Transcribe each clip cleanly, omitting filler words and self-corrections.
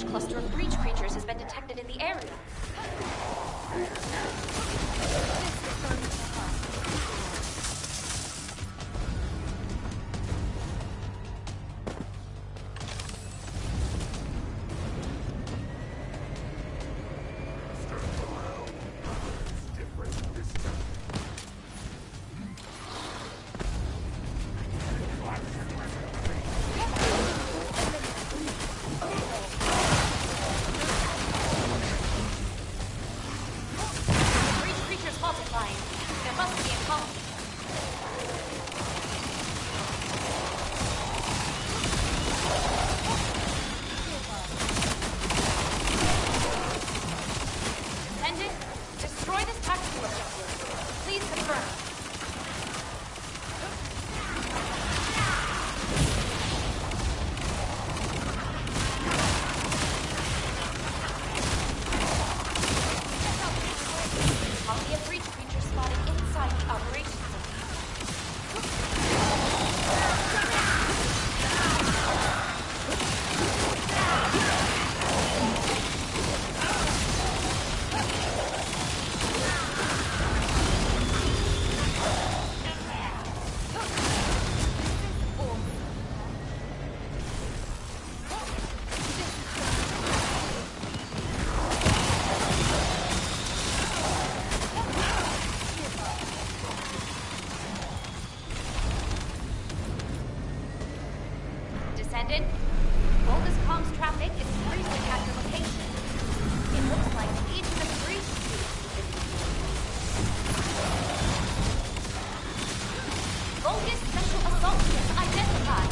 large cluster of breach creatures has been detected in the area. Descendant, Volga's comms traffic is increasing at your location. It looks like each of the breach Volga's special assault ship identified.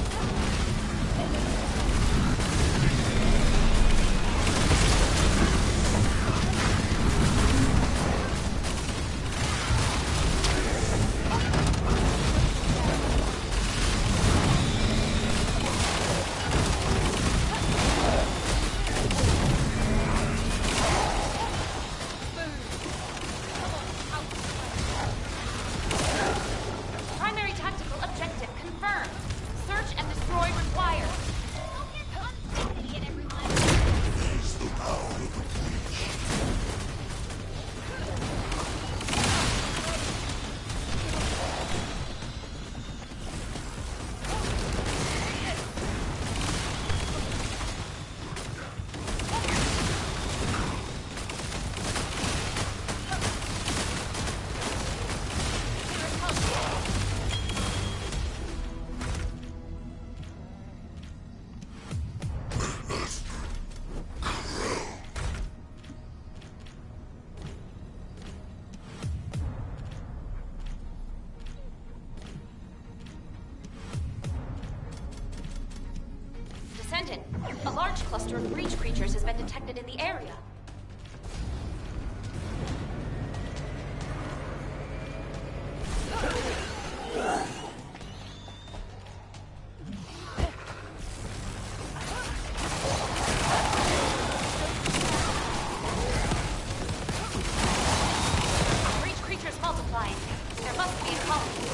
Descendant, a large cluster of breach creatures has been detected in the area. Breach creatures multiplying. There must be a colony.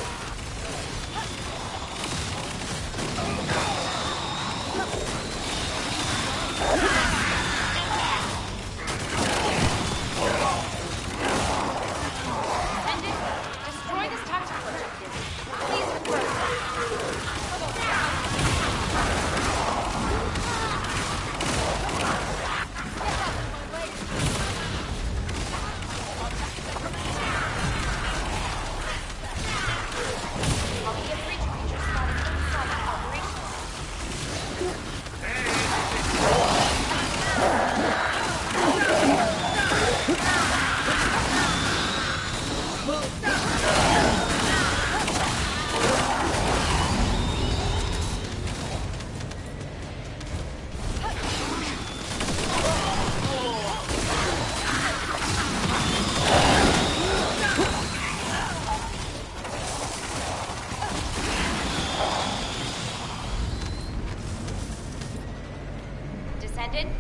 Descendant,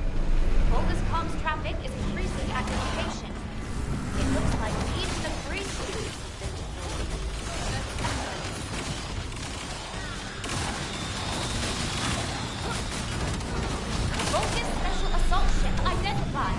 Volga's comms traffic is increasing at your location. It looks like even the breach creatures have been destroyed. Volga's special assault supply.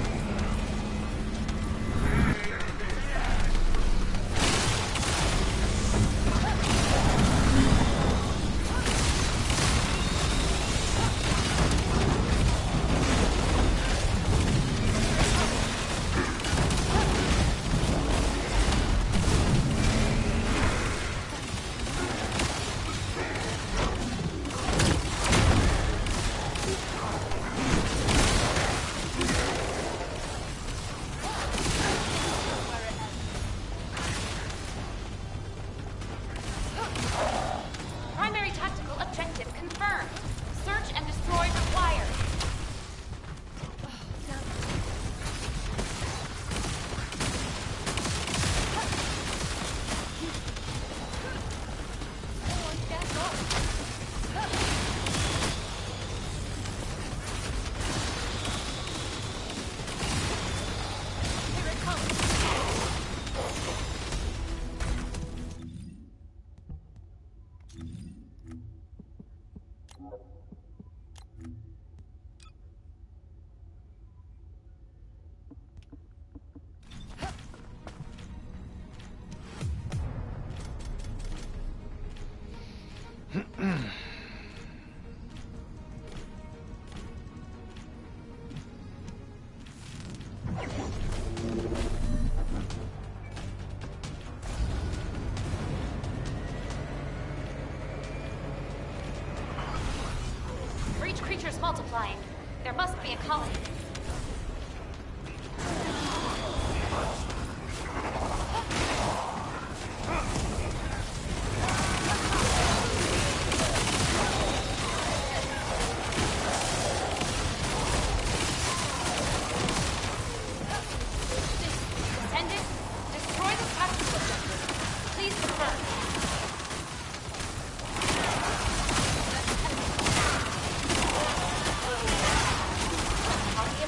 Primary tactical objective confirmed. Search and destroy required. Here it comes. Breach creatures multiplying. There must be a colony. Descendant, destroy the tactical objective. Please confirm. Colony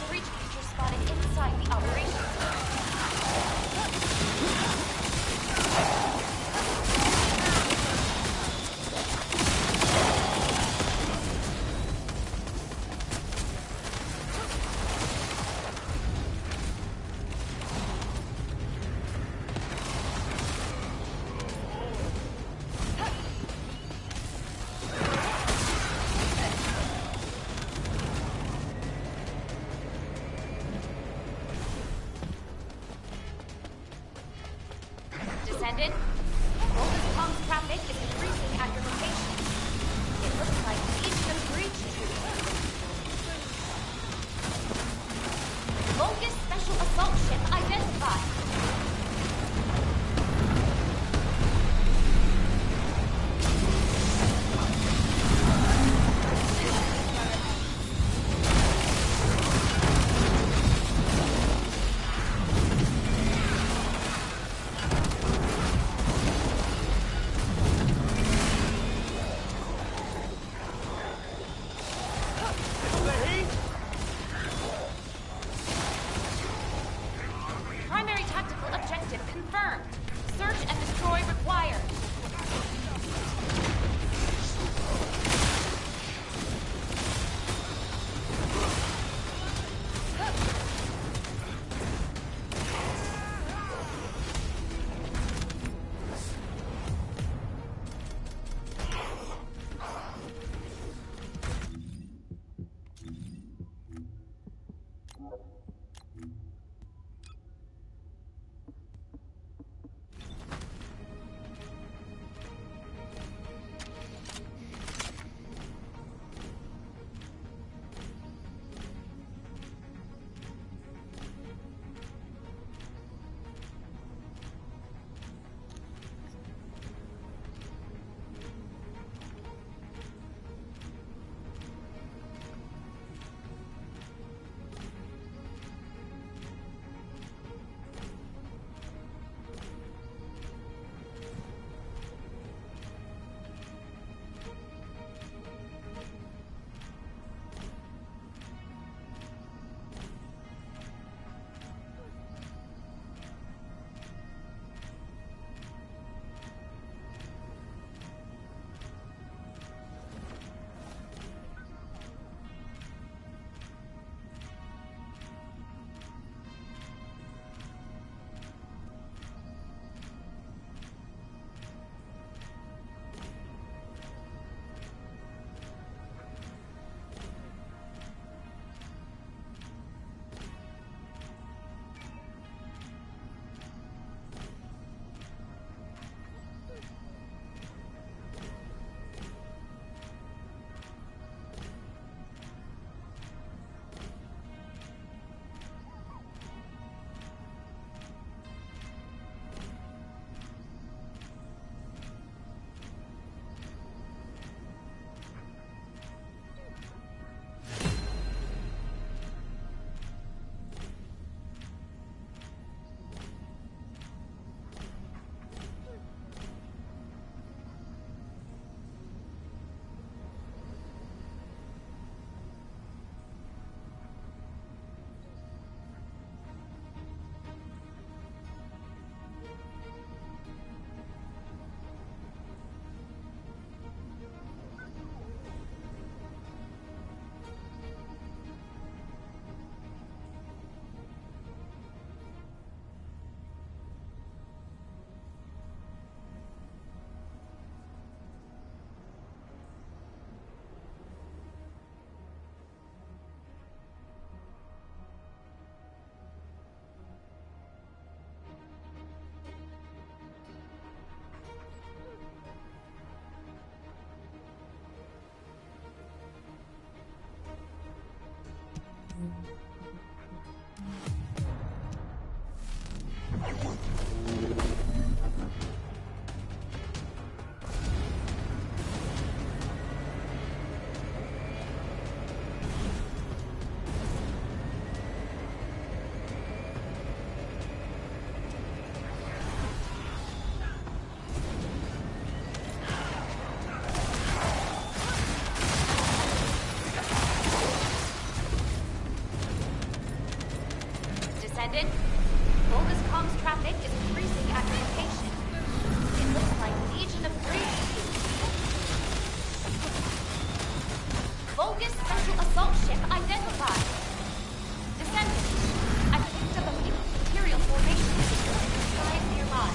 Descendant, Volga's comms traffic is increasing at your location. It looks like Legion of Breach Cubes. Volga's special assault ship identified. Descendant, I picked up a mixed material formation signature in the skies nearby.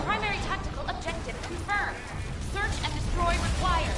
Primary tactical objective confirmed. Search and destroy required.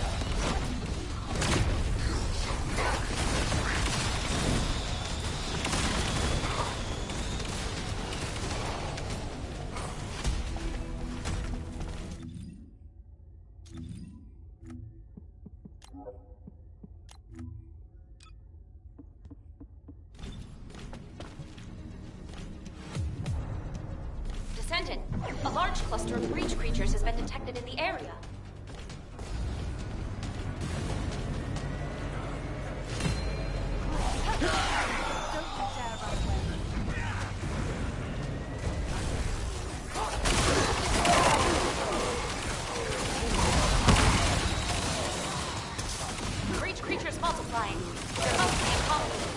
Descendant, a large cluster of breach creatures has been detected in the area. Breach creatures multiplying. They're mostly incompetent.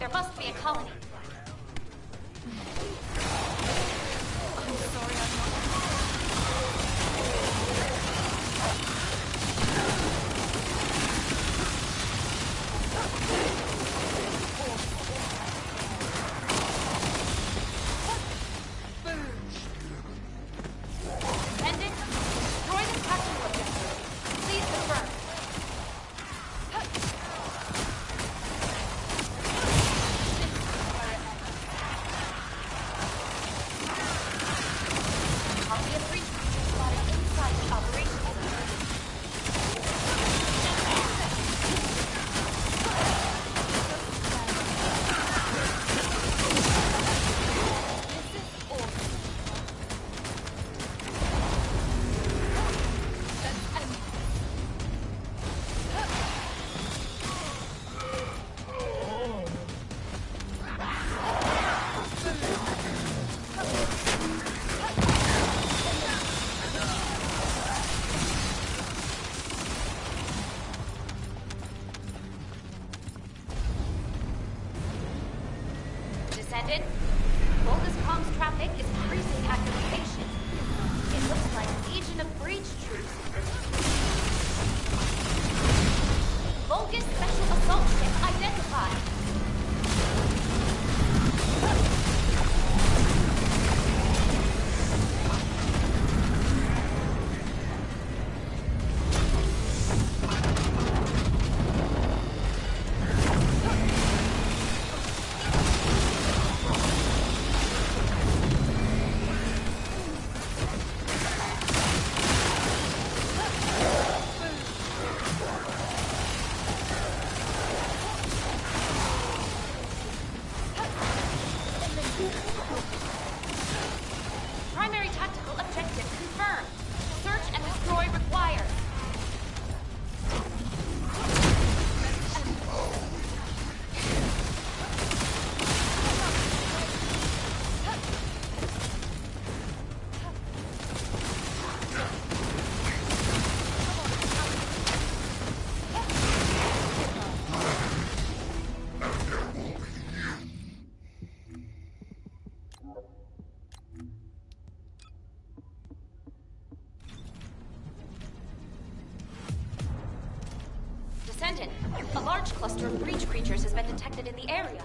There must be a colony. I'm sorry, I'm not. Descendant, destroy the tactical objective. Please confirm. Copy of breach spotted inside the operation center. Descendant, Volga's comms traffic is increasing at your location. It looks like Legion of Breach troops. Volga's special assault ship identified. Primary tactical objective confirmed. Search and destroy required. Descendant, a large cluster of breach creatures has been detected in the area.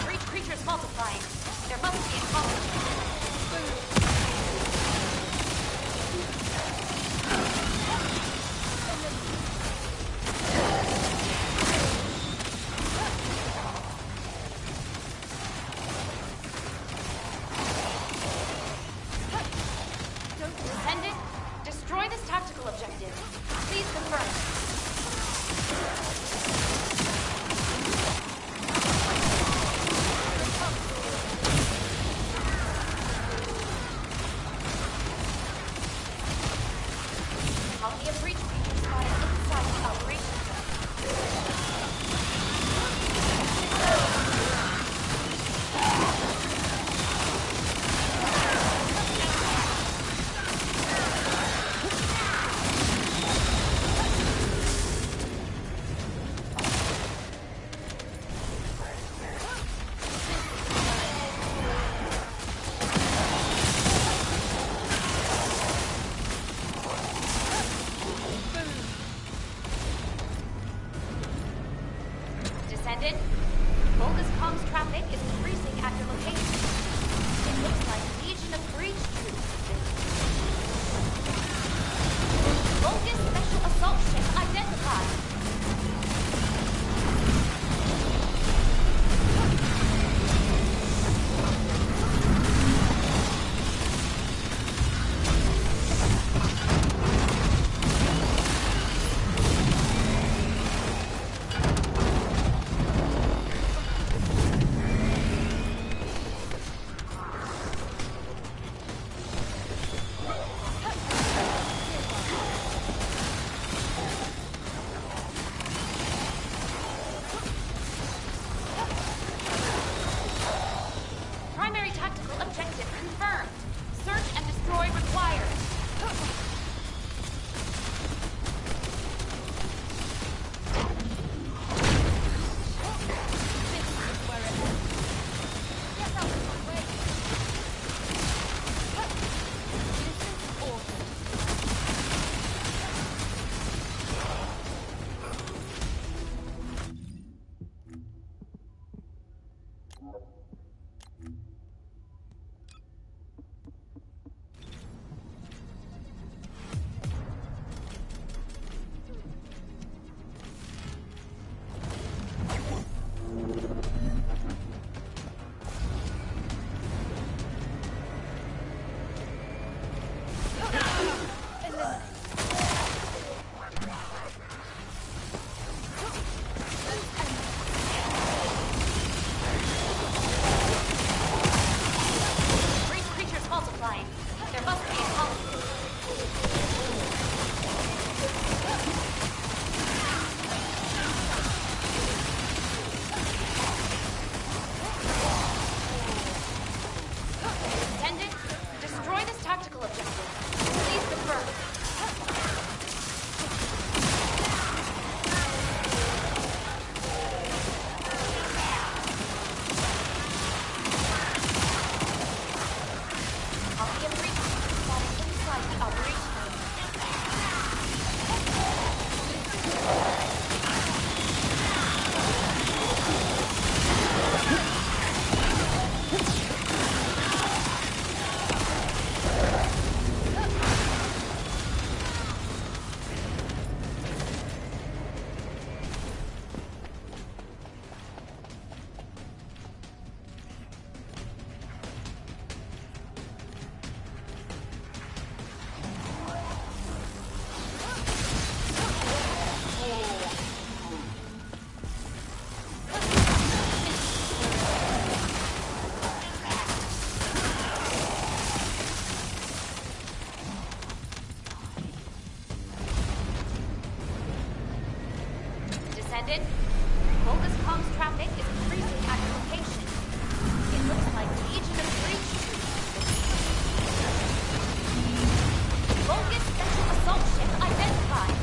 Breach creatures multiplying. There must be a colony. Descendant, destroy this tactical objective. Please confirm. Colony of breach creatures spotted inside the operation center. Descendant, Volga's comms traffic is increasing at your location. It looks like Legion of Breach troops. Volga's special assault ship identified. Descendant. Vulgus comms traffic is increasing at your location. It looks like Legion of Breach. Vulgus special assault ship identified.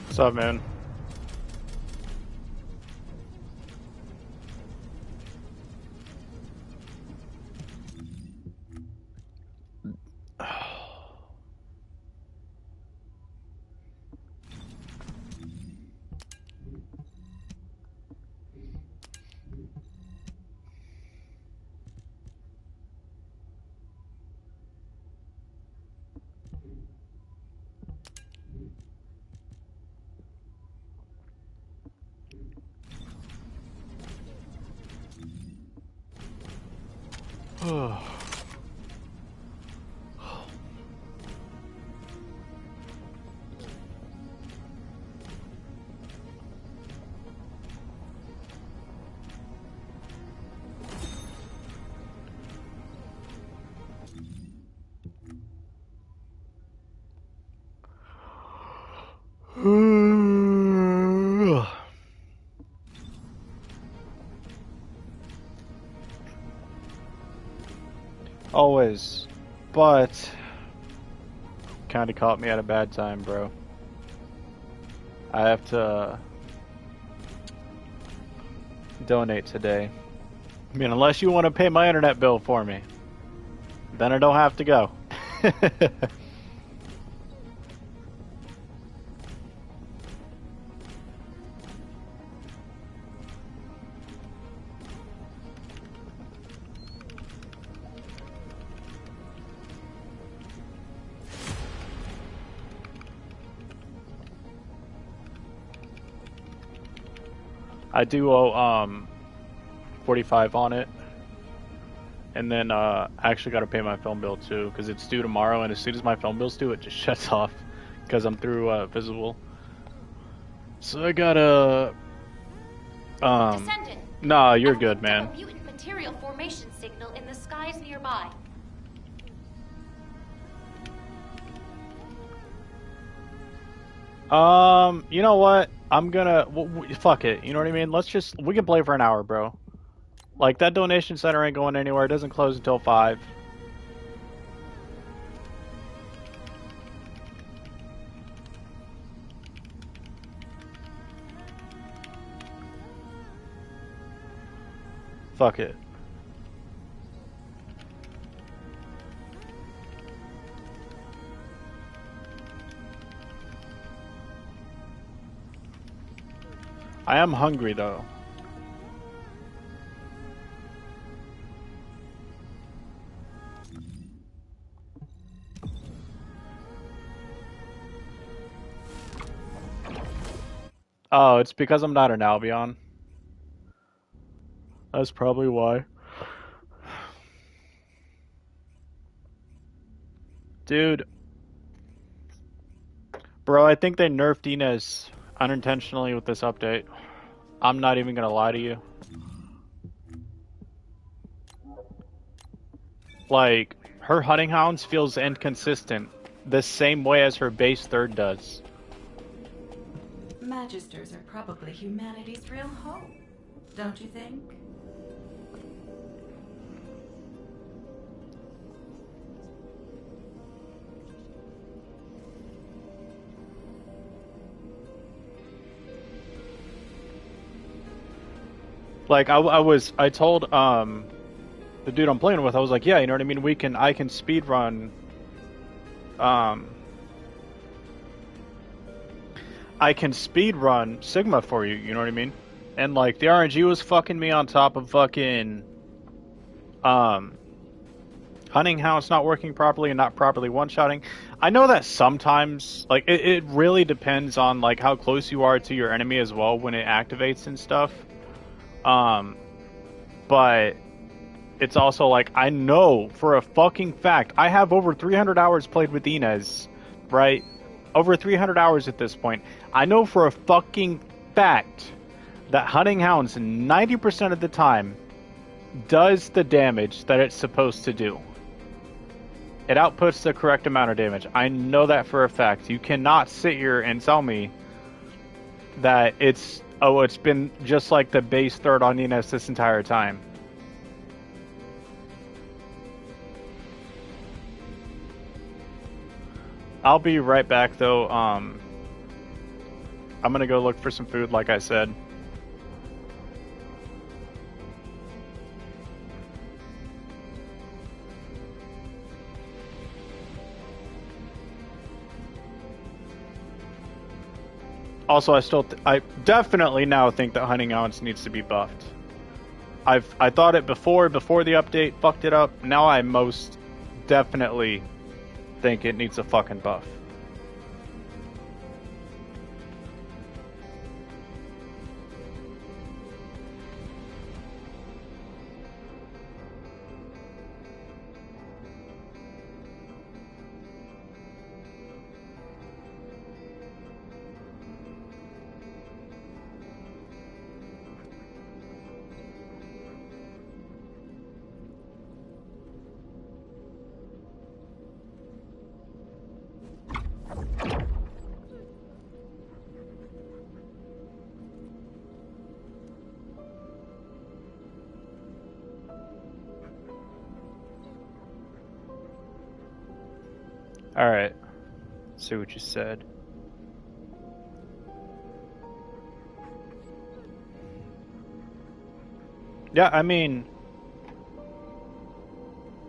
What's up, man? Always, but kind of caught me at a bad time, bro. I have to donate today. I mean, unless you want to pay my internet bill for me, then I don't have to go. I do owe 45 on it, and then I actually got to pay my phone bill too because it's due tomorrow, and as soon as my phone bill's due, it just shuts off because I'm through Visible. So I gotta Descendant. Nah, you're good, man. A mutant material formation signal in the skies nearby. You know what? I'm gonna fuck it. You know what I mean? We can play for an hour, bro. Like that donation center ain't going anywhere. It doesn't close until 5. Fuck it. I am hungry though. Oh, it's because I'm not an Albion. That's probably why. Dude, Bro, I think they nerfed Inez unintentionally with this update. I'm not even gonna lie to you. Like, her hunting hounds feels inconsistent the same way as her base third does. Magisters are probably humanity's real hope, don't you think? Like, I told, the dude I'm playing with, I was like, yeah, you know what I mean? I can speed run, I can speed run Sigma for you, you know what I mean? And like, the RNG was fucking me on top of fucking, hunting hounds not working properly and not properly one-shotting. I know that sometimes, like, it really depends on, like, how close you are to your enemy as well when it activates and stuff. But it's also like, I know for a fucking fact, I have over 300 hours played with Inez, right? Over 300 hours at this point. I know for a fucking fact that hunting hounds 90% of the time does the damage that it's supposed to do. It outputs the correct amount of damage. I know that for a fact. You cannot sit here and tell me that it's been just like the base third on Inez this entire time. I'll be right back though. I'm gonna go look for some food like I said. Also, I definitely now think that hunting hounds needs to be buffed. I thought it before the update fucked it up. Now I most definitely think it needs a fucking buff. Alright. See what you said. Yeah, I mean,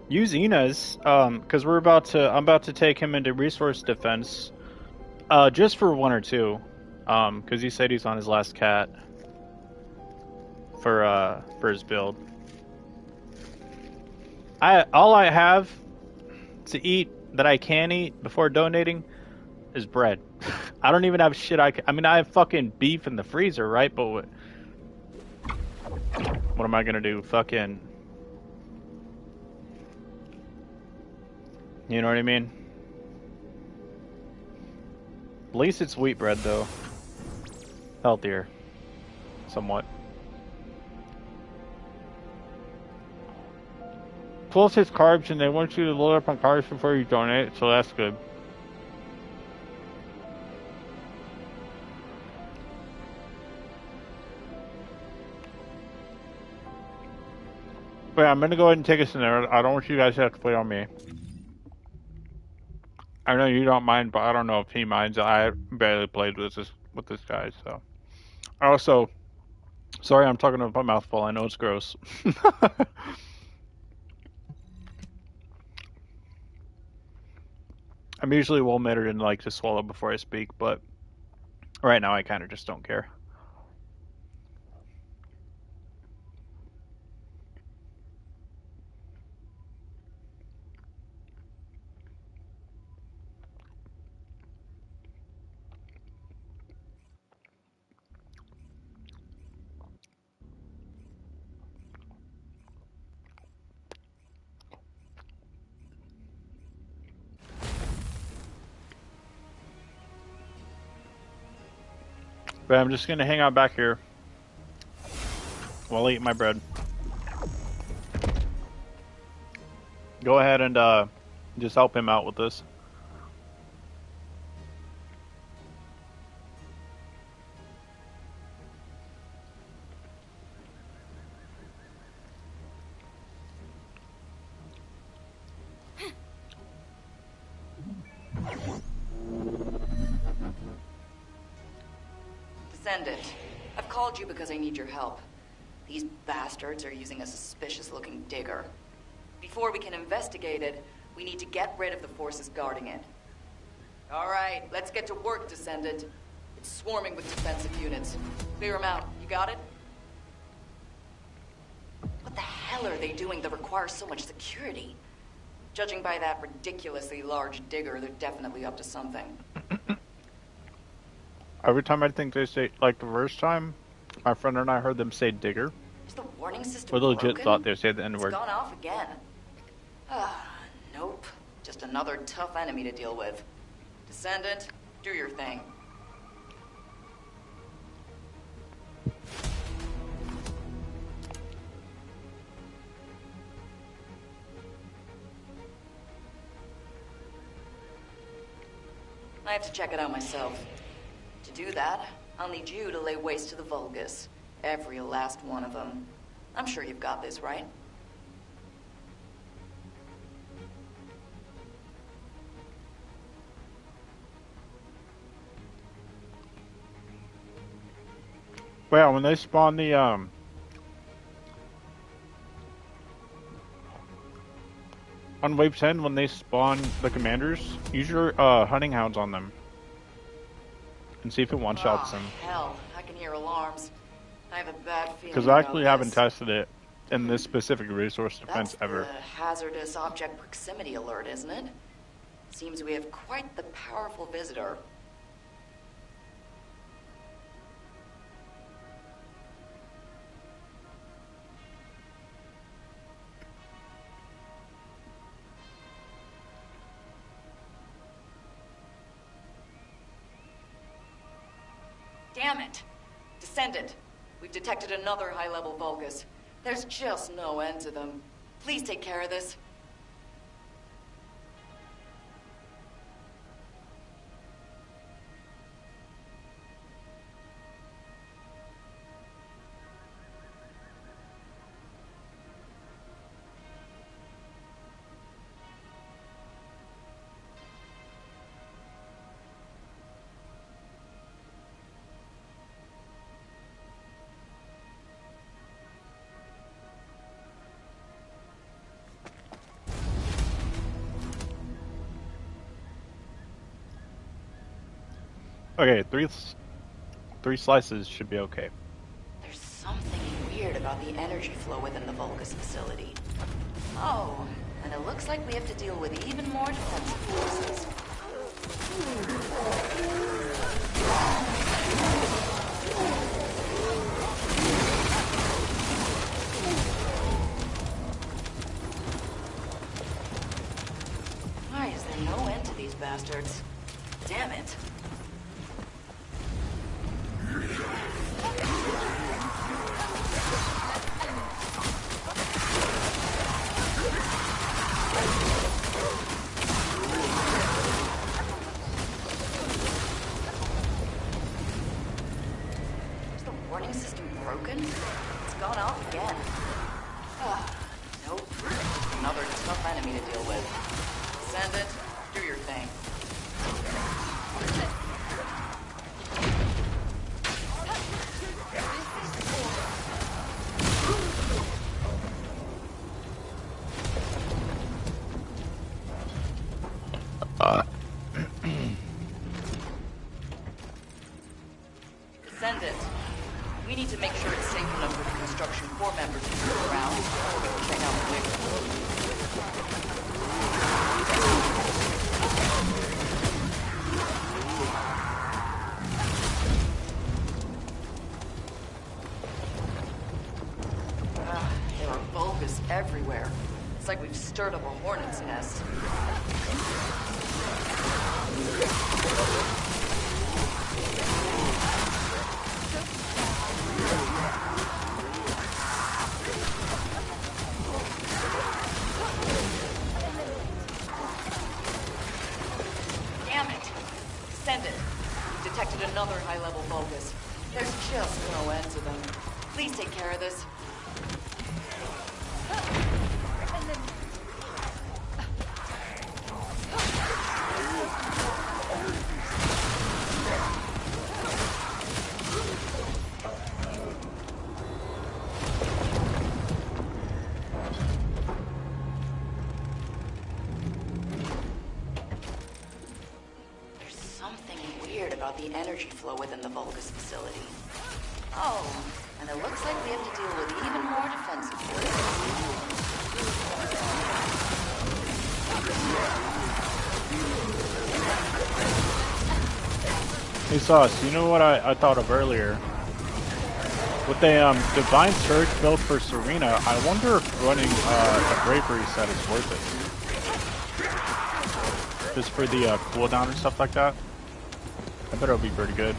use Inez, because I'm about to take him into resource defense, just for 1 or 2, because he said he's on his last cat for his build. All I have to eat that I can eat before donating is bread. I don't even have shit I mean, I have fucking beef in the freezer, right? But what am I gonna do? Fucking... You know what I mean? At least it's wheat bread, though. Healthier. Somewhat. Plus it's carbs, and they want you to load up on carbs before you donate, so that's good. But yeah, I'm gonna go ahead and take us in there. I don't want you guys to have to play on me. I know you don't mind, but I don't know if he minds. I barely played with this guy, so. Also, sorry I'm talking with my mouth full. I know it's gross. I'm usually well-mannered and like to swallow before I speak, but right now I kind of just don't care. But I'm just gonna hang out back here while I eat my bread. Go ahead and just help him out with this. Descendant, I've called you because I need your help. These bastards are using a suspicious-looking digger. Before we can investigate it, we need to get rid of the forces guarding it. All right, let's get to work, Descendant. It's swarming with defensive units. Clear them out. You got it? What the hell are they doing that requires so much security? Judging by that ridiculously large digger, they're definitely up to something. Every time I think they say, like the first time, my friend and I heard them say digger. Is the warning system We legit broken? thought they said the It's N-word. gone off again. Nope. Just another tough enemy to deal with. Descendant, do your thing. I have to check it out myself. To do that, I'll need you to lay waste to the Vulgus. Every last one of them. I'm sure you've got this, right? Well, when they spawn the on wave 10, when they spawn the commanders, use your hunting hounds on them and see if it one-shots them. Hell, I can hear alarms. I have a bad feeling. Because I actually about haven't this. tested it in this specific resource defense That's ever. the hazardous object proximity alert, isn't it? Seems we have quite the powerful visitor. Damn it! Descendant, we've detected another high-level Vulgus. There's just no end to them. Please take care of this. Okay, three slices should be okay. There's something weird about the energy flow within the Vulgus facility. Oh, and it looks like we have to deal with even more defensive forces. Why is there no end to these bastards? Damn it. Is the warning system broken? It's gone off again. Nope. Another tough enemy to deal with. Send it. Do your thing. Descendant, we need to make sure it's safe enough for the construction corps members to move around before we can check out the digger. There are Vulgus everywhere. It's like we've stirred up a hornet's nest. Descendant. We've detected another high-level Vulgus. There's just no end to them. Please take care of this. About the energy flow within the Vulgus facility. Oh, and it looks like we have to deal with even more defensive forces. Hey Sauce, you know what I thought of earlier? With the Divine Surge build for Serena, I wonder if running a Bravery set is worth it. Just for the cooldown and stuff like that. I bet it'll be pretty good.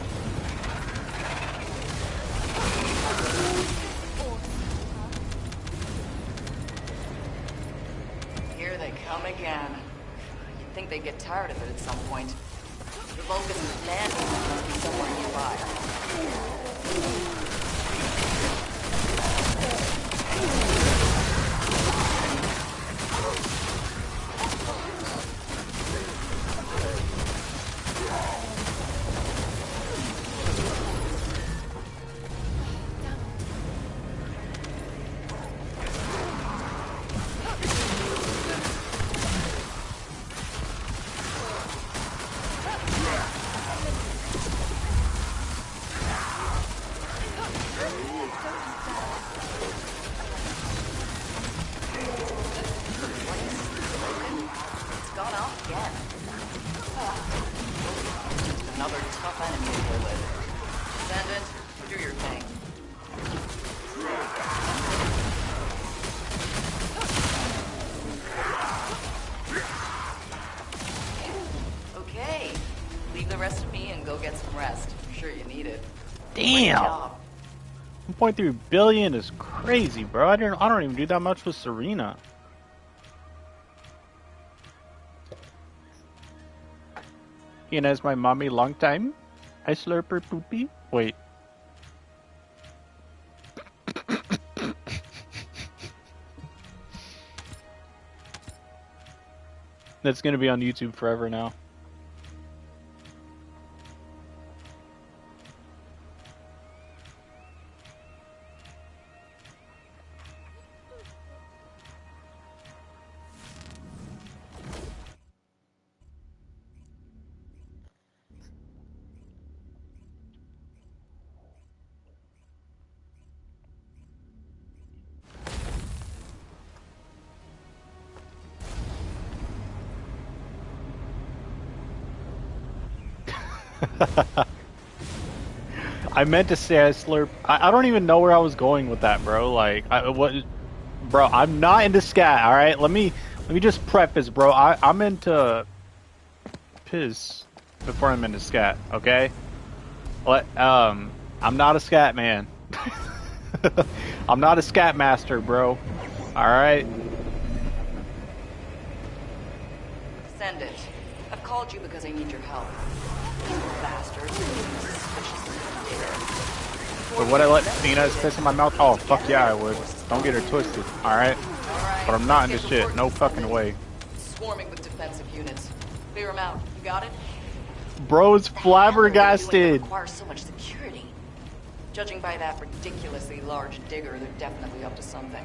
Here they come again. You'd think they'd get tired of it at some point. The Vulcan's landing must be somewhere nearby. Another tough enemy to deal with. Descendant, do your thing. Okay, leave the rest of me and go get some rest. I'm sure you need it. Damn! 1.3 billion is crazy, bro. I don't even do that much with Serena. Ian as my mommy long time. I slurp her poopy. Wait. That's gonna be on YouTube forever now. I meant to say I slurp. I don't even know where I was going with that, bro. Like, bro? I'm not into scat. All right, let me just preface, bro. I'm into piss before I'm into scat. Okay. I'm not a scat man. I'm not a scat master, bro. All right. Descendant, I've called you because I need your help. You bastards. But would I let Cena's piss in my mouth? Oh, fuck yeah, I would. Don't get her twisted, alright? But I'm not into shit. No fucking way. Swarming with defensive units. Clear them out. You got it? Bro's flabbergasted. Requires so much security. Judging by that ridiculously large digger, they're definitely up to something.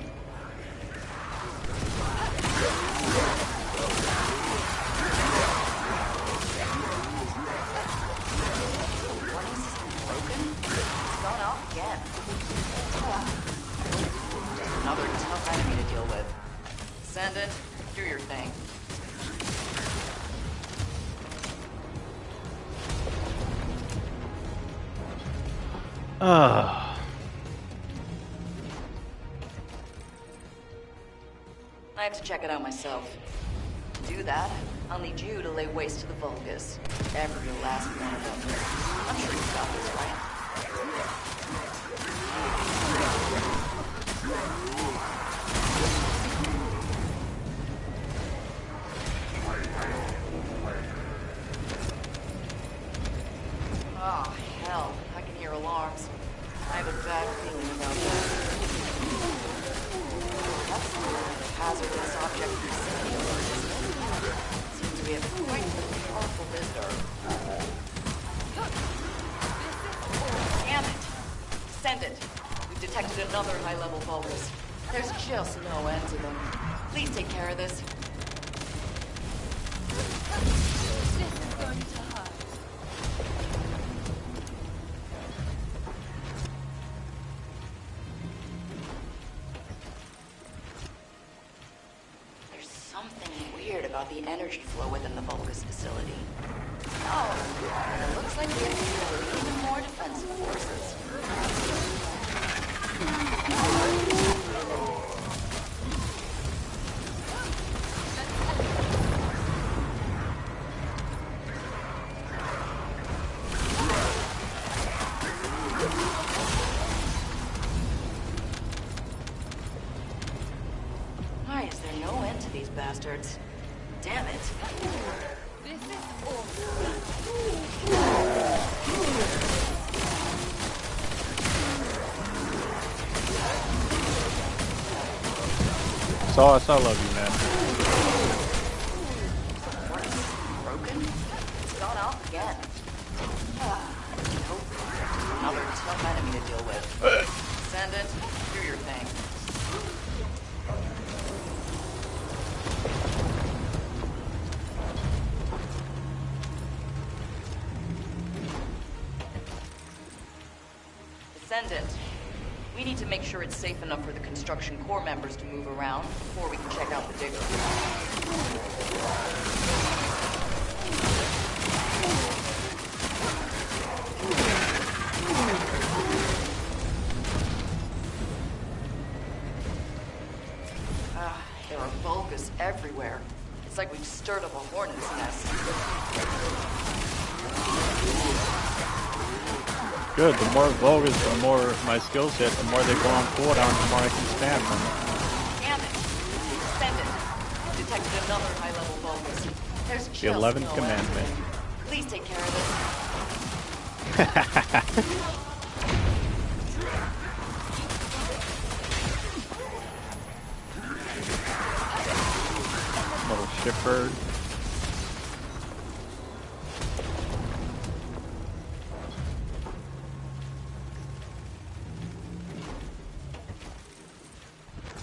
Again. Another tough enemy to deal with. Descendant, do your thing. I have to check it out myself. To do that, I'll need you to lay waste to the Vulgus. Every last one of them. I'm sure you got this, right? Oh, hell. I can hear alarms. I have a bad feeling about that. That's some kind of hazardous object vicinity alert, isn't it? Seems we have quite a powerful visitor. Damn it! Descendant. We've detected another high-level vulgus. There's just no end to them. Please take care of this. This is going to hurt. There's something weird about the energy flow within the vulgus facility. Oh, and it looks like we have to deal with even more defensive forces. Why is there no end to these bastards? Damn it. This is awful. Sauce, I love you, man. Broken? It's gone off again. Nope. Another tough enemy to deal with. Descendant, do your thing. Descendant, we need to make sure it's safe enough for the construction corps members to move around before we can check out the digger. There are vulgus everywhere. It's like we've stirred up a hornet's nest. Good, the more vulgus, the more my skill set, the more they go on cooldown, the more I can spam them. Damn it! Descendant, detected another high-level vulgus. There's just The 11th no commandment. end. Please take care of Little shipbird.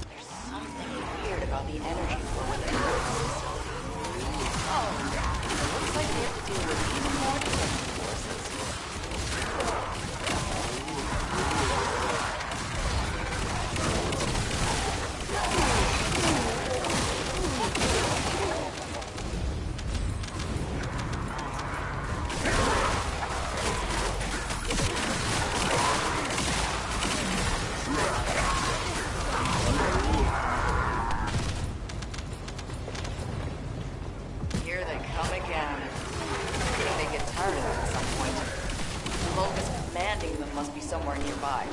There's something weird about the energy flow within the facility. Oh, it looks like we have to deal with even more defensive forces. Here they come again. I think they get tired of it at some point. The vulgus commanding them must be somewhere nearby.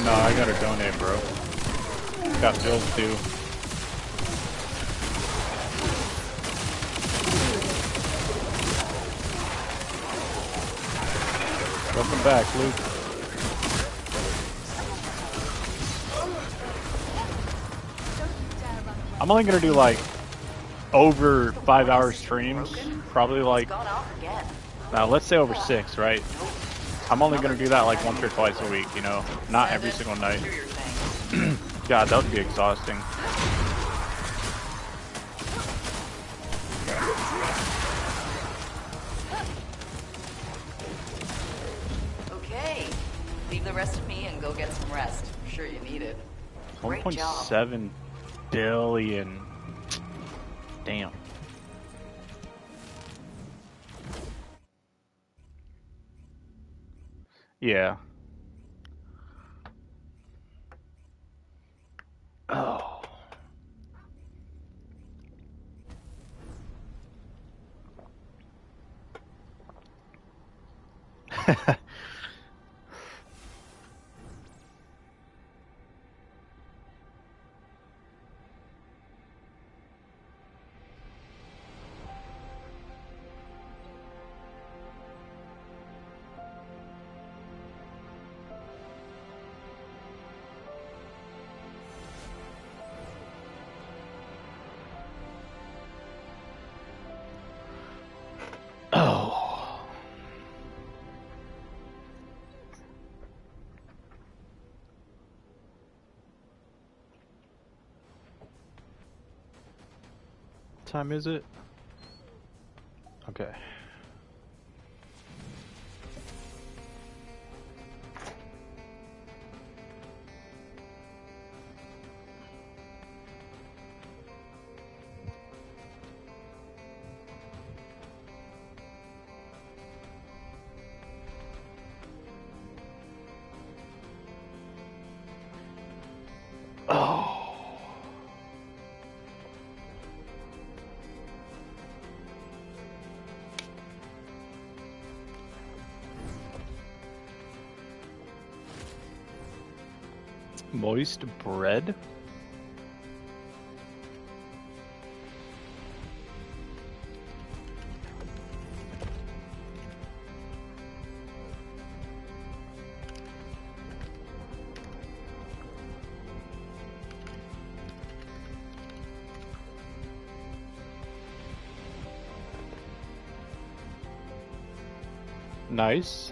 No, I gotta donate, bro. Got bills due. Welcome back, Luke. I'm only gonna do like over 5-hour streams, probably like, Gone off again. now let's say over 6, right? I'm only gonna do that like once or twice a week, you know, not every single night. Do your thing. God, that would be exhausting. Okay. Leave the rest of me and go get some rest. I'm sure you need it. Great job. 1.7 billion. Damn. Yeah. Oh. time is it? Okay. Oh. Moist bread? Nice.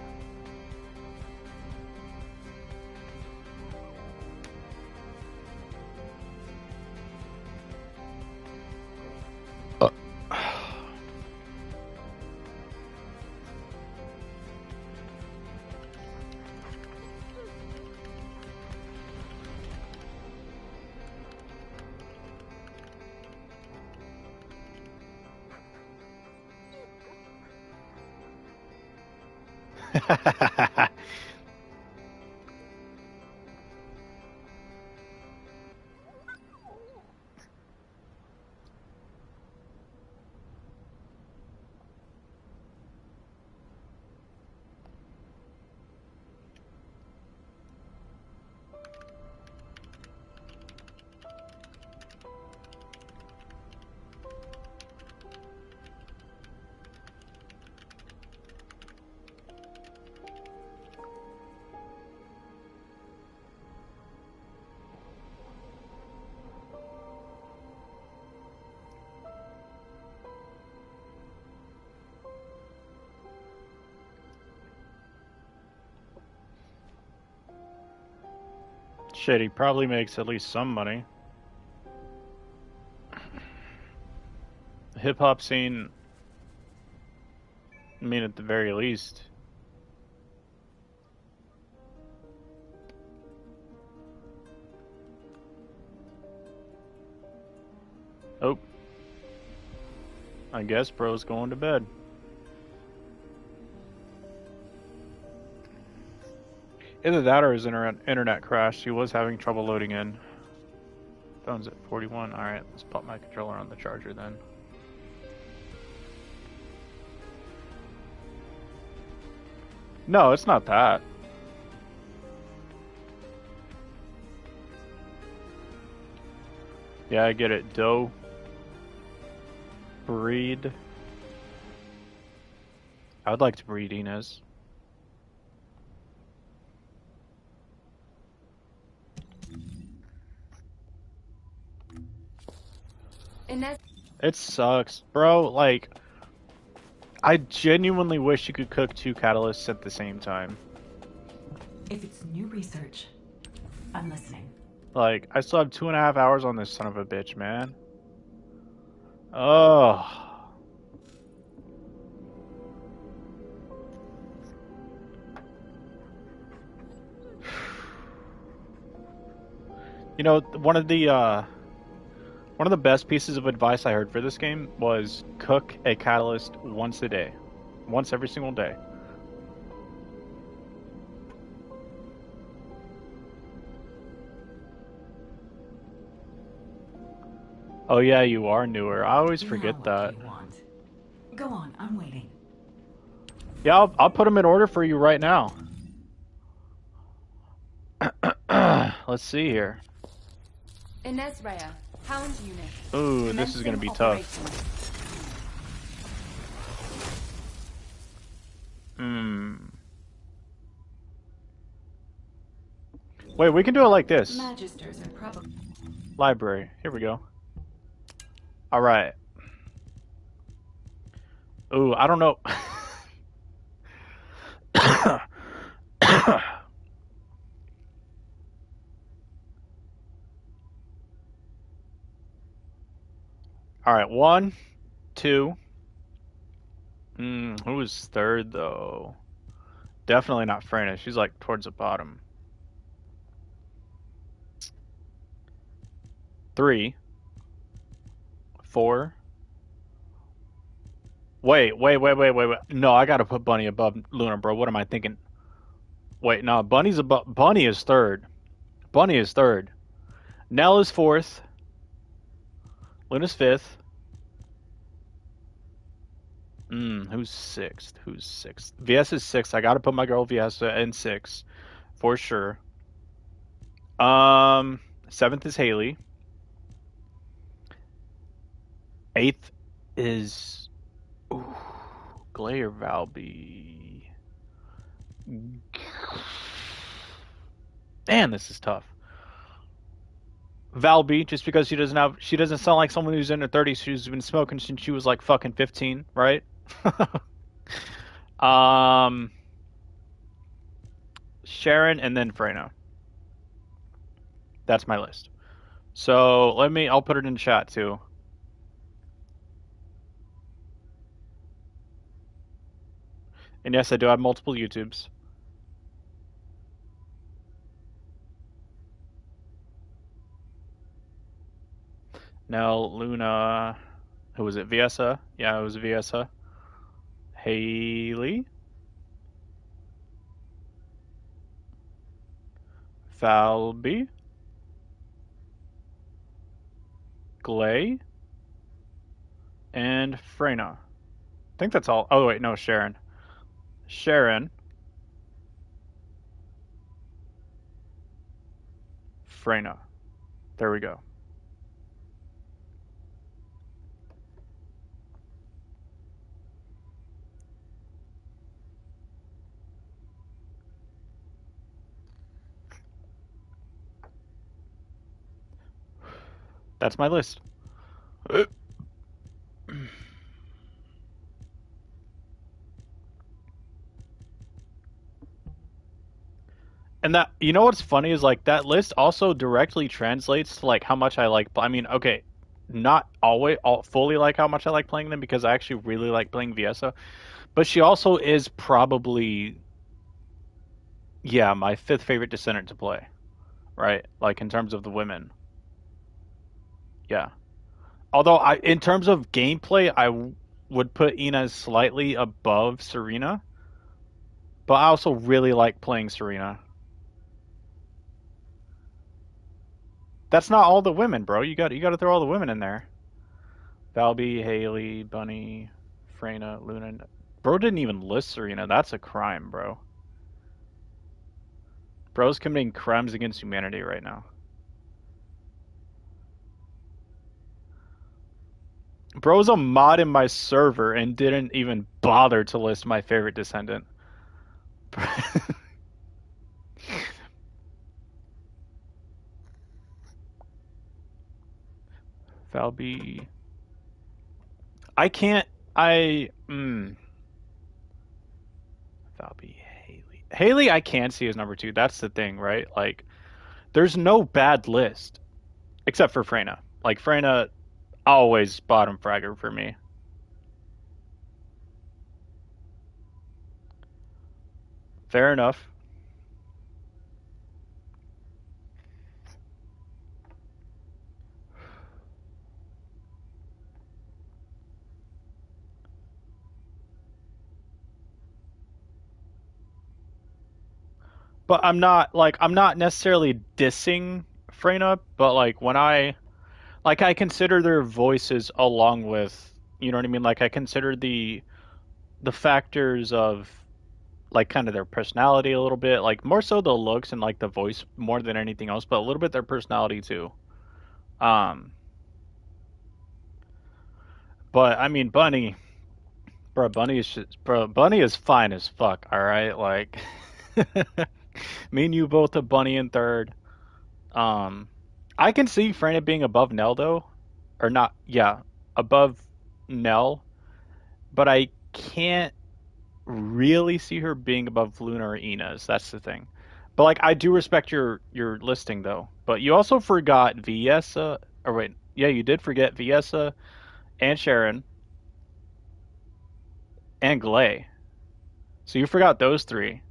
Shit, he probably makes at least some money. The hip hop scene, I mean, at the very least. Oh. I guess bro's going to bed. Either that or his internet crashed. He was having trouble loading in. Phone's at 41. Alright, let's pop my controller on the charger then. No, it's not that. Yeah, I get it. Dough. Breed. I would like to breed Inez. It sucks, bro. Like, I genuinely wish you could cook 2 catalysts at the same time. If it's new research, I'm listening. Like, I still have 2.5 hours on this son of a bitch, man. Oh. You know, one of the best pieces of advice I heard for this game was cook a catalyst once a day. Once every single day. Oh yeah, you are newer. I always forget that. Go on, I'm waiting. Yeah, I'll put them in order for you right now. Let's see here. Inez Rhea, Hound Unit. Ooh, this is gonna be tough. Wait, we can do it like this. Magisters are probably... Library. Here we go. Alright. Ooh, I don't know. All right, 1, 2. Who was third though? Definitely not Freyna. She's like towards the bottom. 3, 4. Wait. No, I gotta put Bunny above Luna, bro. What am I thinking? Wait, no, Bunny's above. Bunny is third. Bunny is third. Nell is fourth. Luna's fifth. Who's sixth? Who's sixth? VS is sixth. I gotta put my girl Viesa in sixth for sure. Seventh is Haley. Eighth is Glay or Valby. Man, this is tough. Valby, just because she doesn't sound like someone who's in her 30s. She's been smoking since she was like fucking 15, right? Sharon and then Freyna. That's my list. So I'll put it in chat too. And yes, I do have multiple YouTubes. Nell, Luna, who was it? Viesa? Yeah, it was Viesa. Haley. Valby. Glay. And Freyna. I think that's all. Oh, wait, no, Sharon. Freyna. There we go. That's my list. And that, you know what's funny is like that list also directly translates to like how much I like. I mean, okay, not always fully like how much I like playing them because I actually really like playing Viesa, but she also is probably, yeah, my fifth favorite Descendant to play, right? Like in terms of the women, yeah. Although in terms of gameplay, I would put Inez slightly above Serena, but I also really like playing Serena. That's not all the women, bro. You got to throw all the women in there. Valby, Haley, Bunny, Freyna, Luna. Bro didn't even list Serena. That's a crime, bro. Bro's committing crimes against humanity right now. Bro's a mod in my server and didn't even bother to list my favorite Descendant. Valby. Valby, Haley. Haley I can see as number 2. That's the thing, right? Like, there's no bad list. Except for Freyna. Like, Freyna, always bottom fragger for me. Fair enough. But I'm not necessarily dissing Freyna, but like when I consider their voices along with, you know what I mean? Like I consider the factors of like kind of their personality a little bit, like more so the looks and like the voice more than anything else, but a little bit their personality too. But I mean Bunny, bro, Bunny is fine as fuck, all right? Like me and you both have Bunny in third. I can see Freyna being above Nell though, or not? Yeah, above Nell, but I can't really see her being above Luna or Inez. That's the thing. But like, I do respect your listing though. But you also forgot Viesa. Or wait, yeah, you did forget Viesa. and Sharon, and Glay. So you forgot those three.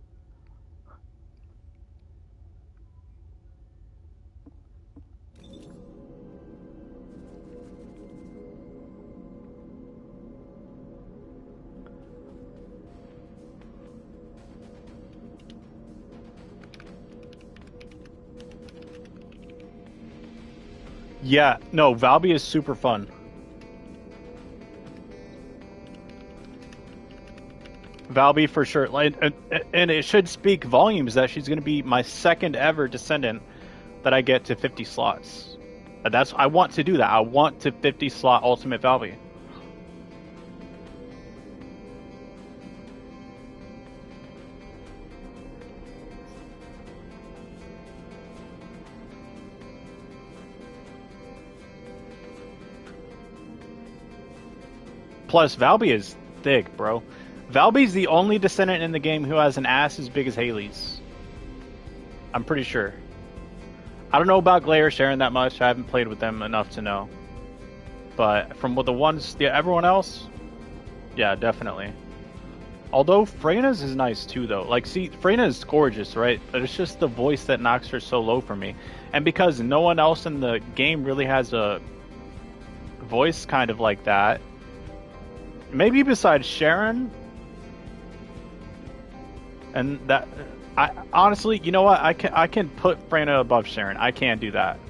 Yeah, no, Valby is super fun. Valby for sure. Like, and it should speak volumes that she's going to be my second ever Descendant that I get to 50 slots. I want to do that. I want to 50 slot Ultimate Valby. Plus, Valby is thick, bro. Valby's the only Descendant in the game who has an ass as big as Haley's. I'm pretty sure. I don't know about Glay or Sharon that much. I haven't played with them enough to know. But from what the ones, yeah, everyone else, yeah, definitely. Although Freyna's is nice too, though. Like, see, Freyna is gorgeous, right? But it's just the voice that knocks her so low for me. And because no one else in the game really has a voice kind of like that, maybe besides Sharon, and that, I honestly, you know what? I can put Freyna above Sharon. I can't do that.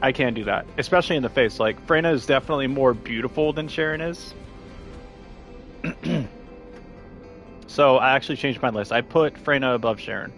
I can't do that, especially in the face. Like, Freyna is definitely more beautiful than Sharon is. So I actually changed my list. I put Freyna above Sharon.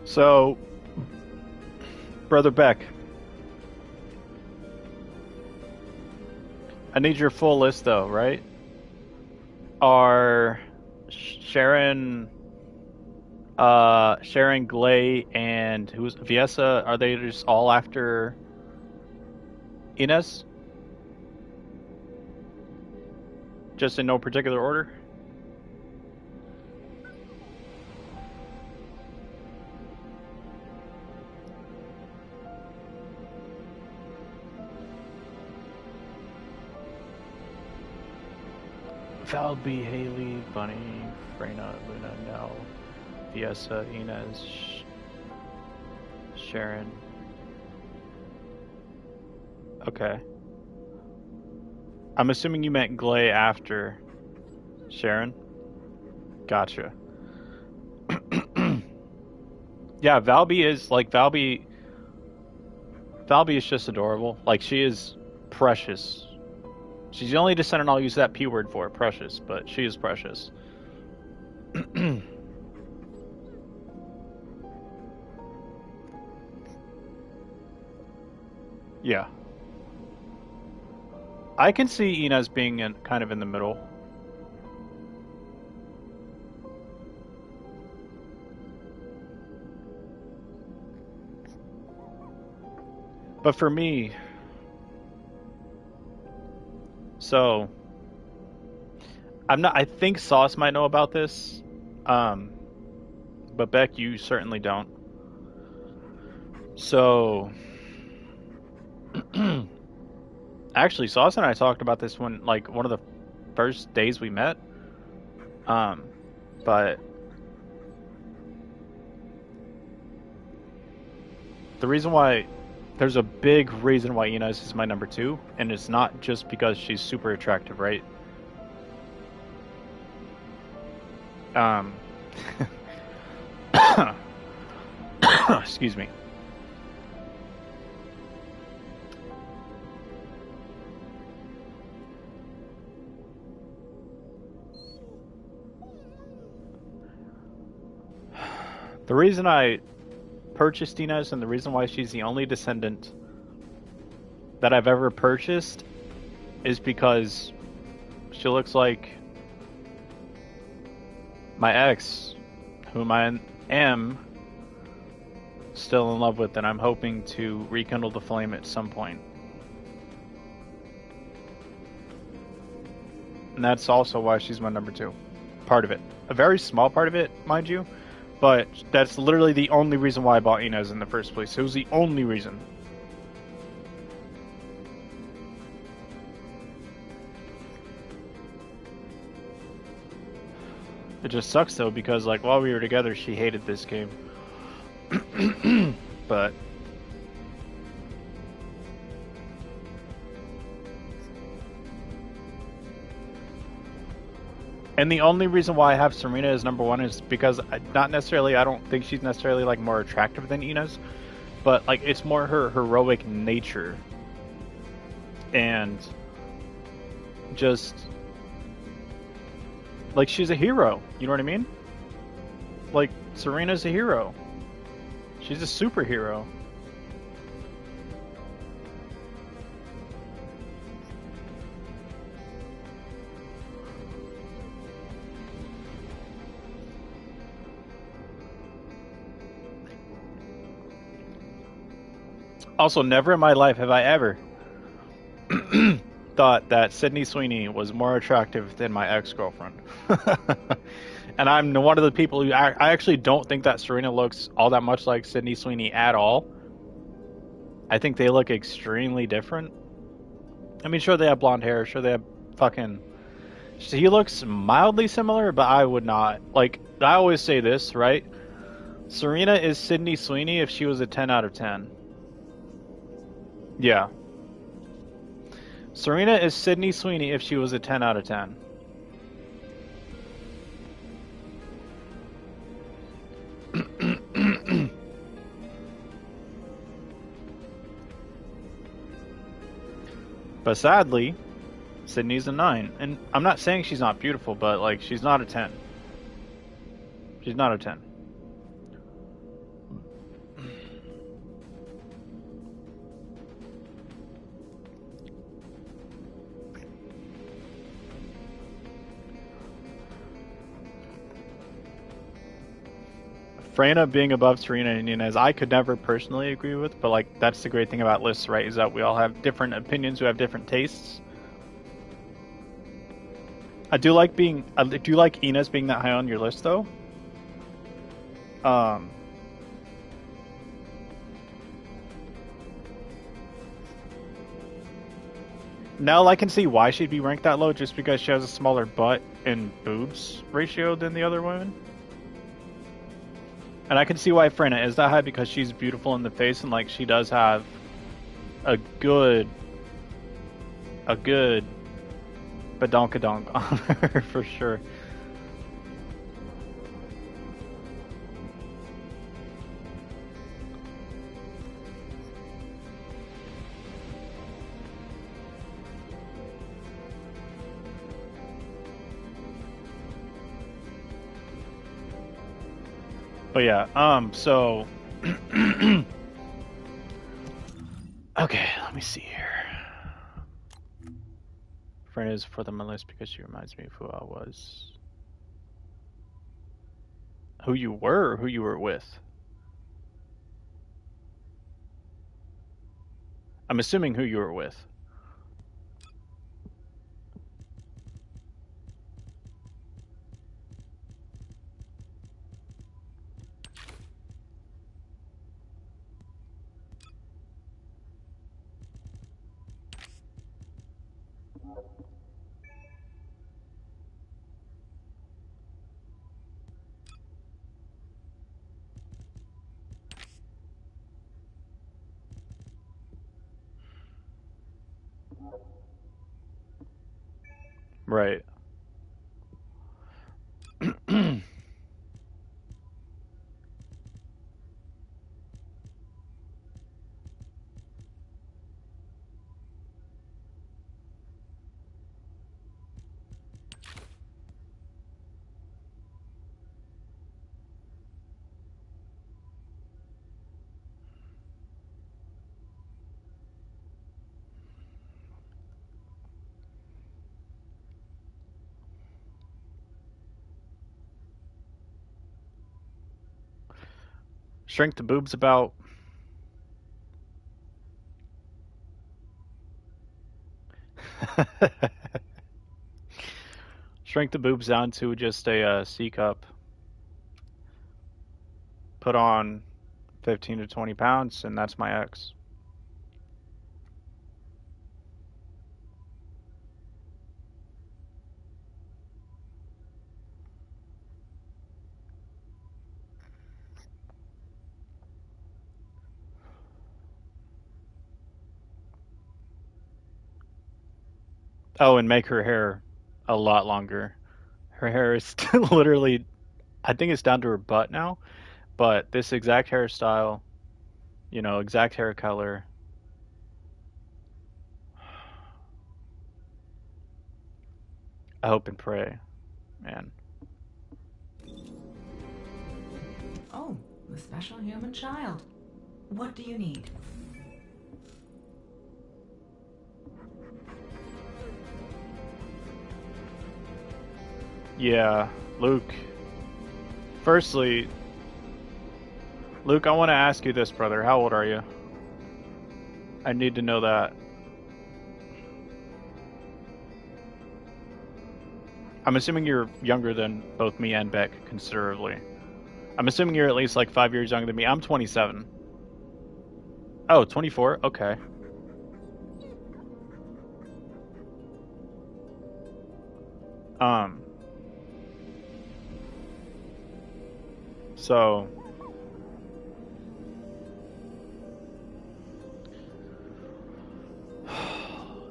So, Brother Beck, I need your full list though, right? Are Sharon, Sharon Glay, and who's Viesa? Are they just all after Inez? Just in no particular order? Valby, Haley, Bunny, Freyna, Luna, Nell, Viesa, Inez, Sharon. Okay. I'm assuming you meant Glay after Sharon. Gotcha. Yeah, Valby is like Valby is just adorable. Like, she is precious. She's the only Descendant I'll use that P word for, precious, but she is precious. Yeah. I can see Inez being kind of in the middle. But for me, so I think Sauce might know about this, but Beck, you certainly don't. So, actually, Sauce and I talked about this one of the first days we met. But the reason why, there's a big reason why Inez is my number 2, and it's not just because she's super attractive, right? Excuse me. The reason I purchased Inez and the reason why she's the only Descendant that I've ever purchased is because she looks like my ex, whom I am still in love with, and I'm hoping to rekindle the flame at some point. And that's also why she's my number 2. Part of it. A very small part of it, mind you, but that's literally the only reason why I bought Inez in the first place. It was the only reason. It just sucks though, because like while we were together, she hated this game. But and the only reason why I have Serena as number 1 is because not necessarily, I don't think she's necessarily like more attractive than Inez, but like it's more her heroic nature and just like she's a hero, you know what I mean? Like Serena's a hero. She's a superhero. Also, never in my life have I ever thought that Sydney Sweeney was more attractive than my ex-girlfriend. And I'm one of the people who I actually don't think that Serena looks all that much like Sydney Sweeney at all. I think they look extremely different. I mean, sure they have blonde hair, sure they have fucking... He looks mildly similar, but I would not. Like, I always say this, right? Serena is Sydney Sweeney if she was a 10 out of 10. Yeah. Serena is Sydney Sweeney if she was a 10 out of 10. But sadly, Sydney's a 9. And I'm not saying she's not beautiful, but like she's not a 10. She's not a 10. Freyna being above Serena and Inez, I could never personally agree with, but like that's the great thing about lists, right? Is that we all have different opinions, we have different tastes. I do like Inez being that high on your list, though. Now I can see why she'd be ranked that low, just because she has a smaller butt and boobs ratio than the other women. And I can see why Freyna is that high, because she's beautiful in the face and like she does have a good badonkadonk on her for sure. But yeah, so okay, let me see here. Friend is for my list because she reminds me of who I was. Who you were or who you were with? I'm assuming who you were with. Right. Shrink the boobs about. Shrink the boobs down to just a C cup. Put on 15 to 20 pounds, and that's my ex. Oh, and make her hair a lot longer. Her hair is literally, I think it's down to her butt now, but this exact hairstyle, you know, exact hair color. I hope and pray, man. Oh, the special human child. What do you need? Yeah, Luke. Firstly, Luke, I want to ask you this, brother. How old are you? I need to know that. I'm assuming you're younger than both me and Beck considerably. I'm assuming you're at least like 5 years younger than me. I'm 27. Oh, 24? Okay. So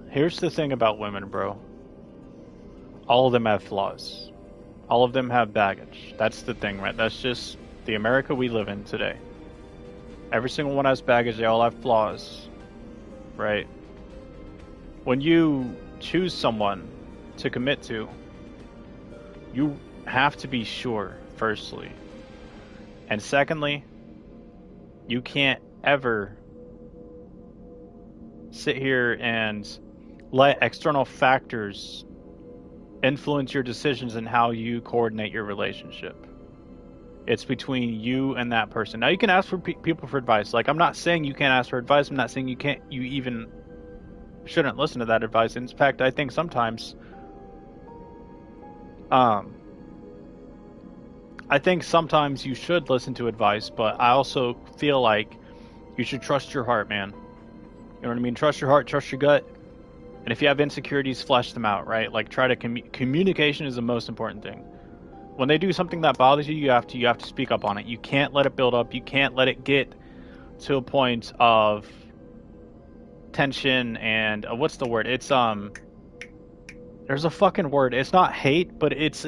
here's the thing about women, bro. All of them have flaws. All of them have baggage. That's the thing, right? That's just the America we live in today. Every single one has baggage. They all have flaws, right? When you choose someone to commit to, you have to be sure, firstly. And secondly, you can't ever sit here and let external factors influence your decisions and how you coordinate your relationship. It's between you and that person. Now, you can ask for people for advice. Like, I'm not saying you can't ask for advice. I'm not saying you even shouldn't listen to that advice. In fact, I think sometimes you should listen to advice, but I also feel like you should trust your heart, man. You know what I mean? Trust your heart, trust your gut. And if you have insecurities, flesh them out, right? Like, try to communication is the most important thing. When they do something that bothers you, you have to speak up on it. You can't let it build up. You can't let it get to a point of tension and what's the word? It's there's a fucking word. It's not hate, but it's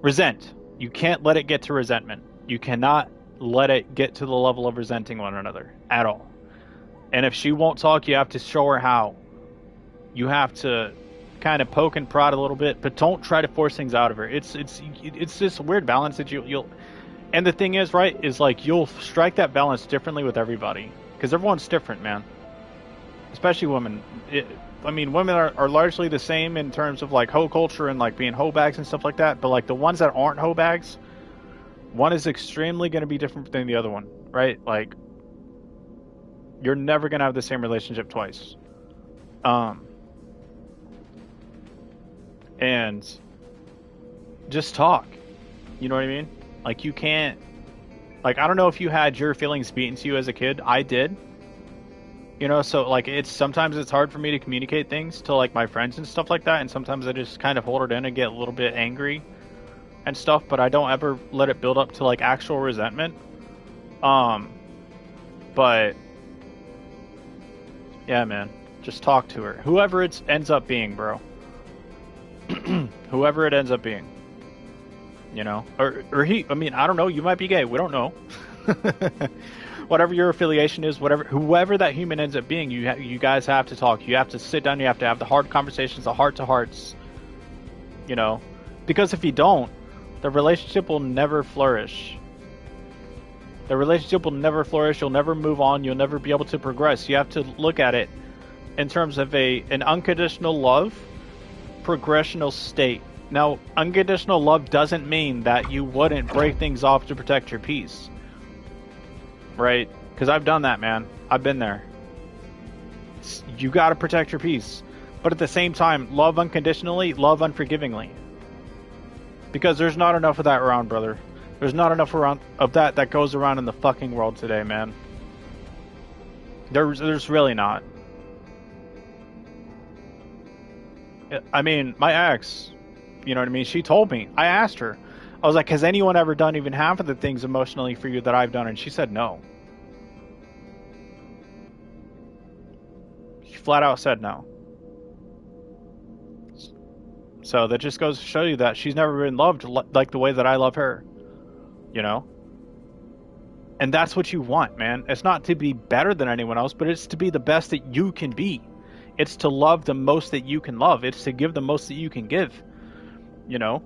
resent. You can't let it get to resentment. You cannot let it get to the level of resenting one another at all. And if she won't talk, you have to show her how. You have to kind of poke and prod a little bit, but don't try to force things out of her. It's this weird balance that you'll. And the thing is, right, is like you'll strike that balance differently with everybody because everyone's different, man. Especially women. Women are largely the same in terms of like hoe culture and like being hoe bags and stuff like that. But like the ones that aren't hoe bags, one is extremely going to be different than the other one, right? Like you're never going to have the same relationship twice. And just talk. You know what I mean? Like you can't. Like I don't know if you had your feelings beaten to you as a kid. I did. You know, so like sometimes it's hard for me to communicate things to like my friends and stuff like that, and sometimes I just kind of hold it in and get a little bit angry and stuff, but I don't ever let it build up to like actual resentment. But yeah, man, just talk to her. Whoever it ends up being, bro. Whoever it ends up being. You know, or he. I mean, I don't know. You might be gay. We don't know. Whatever your affiliation is, whoever that human ends up being, you guys have to talk. You have to sit down. You have to have the hard conversations, the heart to hearts. You know, because if you don't, the relationship will never flourish. The relationship will never flourish. You'll never move on. You'll never be able to progress. You have to look at it in terms of an unconditional love, progressional state. Now, unconditional love doesn't mean that you wouldn't break things off to protect your peace. Right? Because I've done that, man. I've been there. You gotta protect your peace. But at the same time, love unconditionally, love unforgivingly. Because there's not enough of that around, brother. There's not enough around of that goes around in the fucking world today, man. There's really not. I mean, my ex, you know what I mean? She told me. I asked her. I was like, has anyone ever done even half of the things emotionally for you that I've done? And she said no. She flat out said no. So that just goes to show you that she's never been loved like the way that I love her. You know? And that's what you want, man. It's not to be better than anyone else, but it's to be the best that you can be. It's to love the most that you can love. It's to give the most that you can give. You know?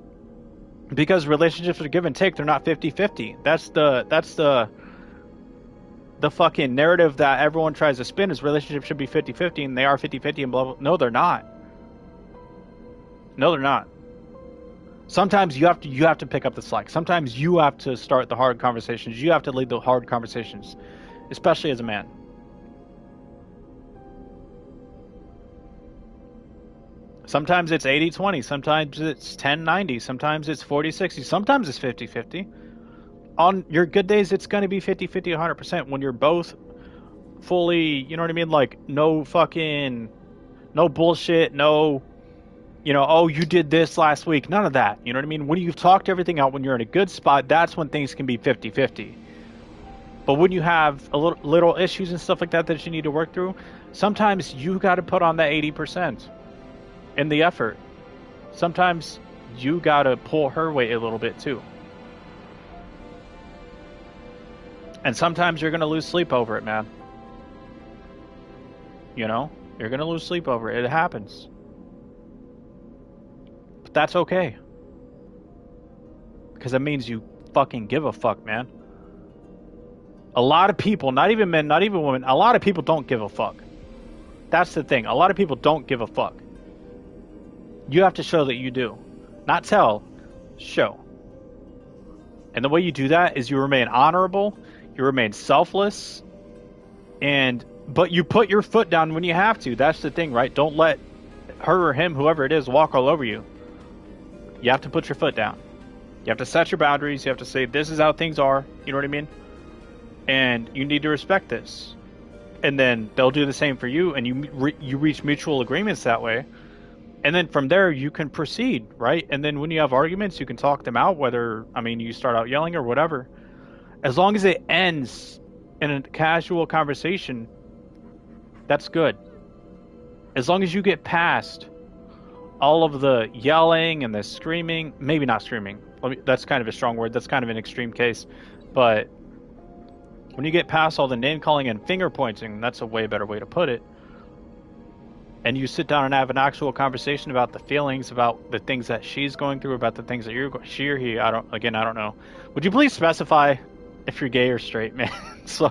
Because relationships are give and take. They're not 50-50. That's the fucking narrative that everyone tries to spin is relationships should be 50-50 and they are 50-50 and blah, blah. No, they're not. No, they're not. Sometimes you have to pick up the slack. Sometimes you have to start the hard conversations. You have to lead the hard conversations, especially as a man. Sometimes it's 80-20, sometimes it's 10-90, sometimes it's 40-60, sometimes it's 50-50. On your good days, it's going to be 50-50, 100% when you're both fully, you know what I mean? Like, no bullshit, no, you know, oh, you did this last week. None of that, you know what I mean? When you've talked everything out, when you're in a good spot, that's when things can be 50-50. But when you have a little issues and stuff like that you need to work through, sometimes you got to put on that 80%. In the effort. Sometimes you gotta pull her weight a little bit too. And sometimes you're gonna lose sleep over it, man. You know? You're gonna lose sleep over it. It happens. But that's okay. Because that means you fucking give a fuck, man. A lot of people, not even men, not even women, a lot of people don't give a fuck. That's the thing. A lot of people don't give a fuck. You have to show that you do. Not tell, show. And the way you do that is you remain honorable, you remain selfless, but you put your foot down when you have to. That's the thing, right? Don't let her or him, whoever it is, walk all over you. You have to put your foot down. You have to set your boundaries. You have to say, this is how things are. You know what I mean? And you need to respect this. And then they'll do the same for you, and you reach mutual agreements that way. And then from there, you can proceed, right? And then when you have arguments, you can talk them out, whether, I mean, you start out yelling or whatever. As long as it ends in a casual conversation, that's good. As long as you get past all of the yelling and the screaming, maybe not screaming. That's kind of a strong word. That's kind of an extreme case. But when you get past all the name calling and finger pointing, that's a way better way to put it. And you sit down and have an actual conversation about the feelings, about the things that she's going through, about the things that she or he, I don't know. Would you please specify if you're gay or straight, man? So,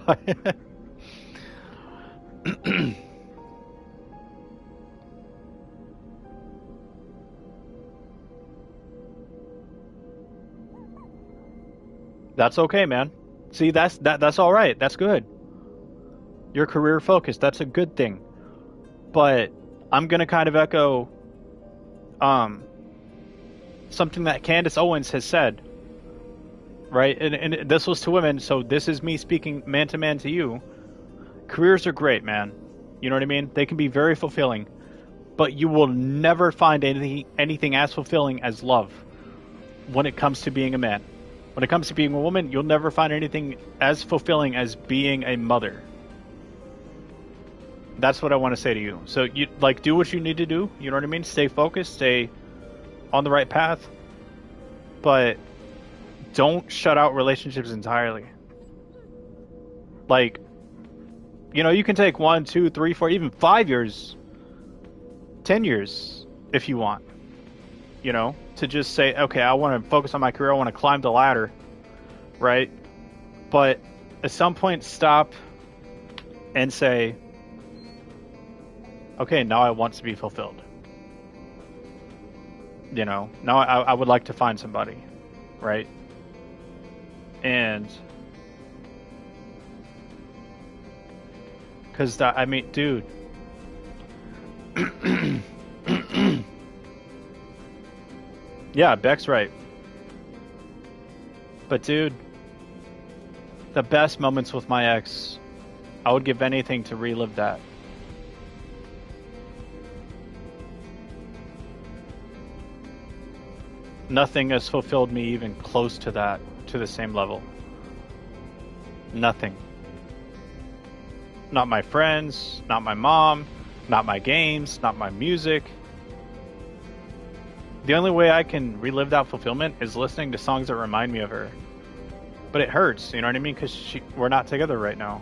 that's okay, man. See, that's all right. That's good. You're career focused. That's a good thing. But I'm going to kind of echo something that Candace Owens has said, right? And this was to women, so this is me speaking man to man to you. Careers are great, man. You know what I mean? They can be very fulfilling, but you will never find anything as fulfilling as love when it comes to being a man. When it comes to being a woman, you'll never find anything as fulfilling as being a mother. That's what I want to say to you. So you do what you need to do. You know what I mean? Stay focused, stay on the right path, but don't shut out relationships entirely. Like, you know, you can take 1, 2, 3, 4, even 5 years, 10 years if you want, you know, to just say, okay, I want to focus on my career. I want to climb the ladder, right? But at some point, stop and say, okay, now I want to be fulfilled. You know, now I would like to find somebody, right? And because I mean, dude. Yeah, Beck's right. But dude, the best moments with my ex, I would give anything to relive that. Nothing has fulfilled me even close to that, to the same level. Nothing. Not my friends, not my mom, not my games, not my music. The only way I can relive that fulfillment is listening to songs that remind me of her. But it hurts, you know what I mean? Because we're not together right now.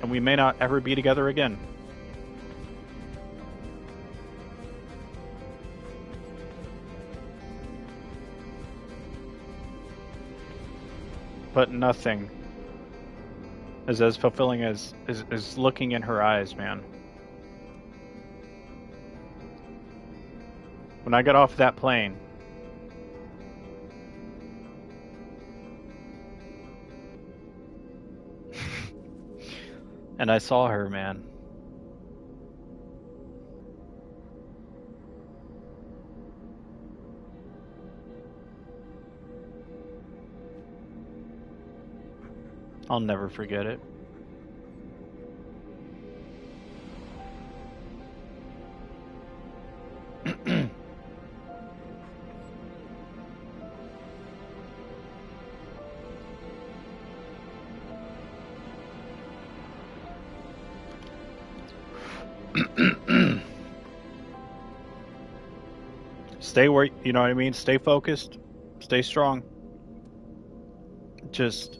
And we may not ever be together again. But nothing is as fulfilling as looking in her eyes, man. When I got off that plane, and I saw her, man. I'll never forget it. Stay where, you know what I mean? Stay focused. Stay strong. Just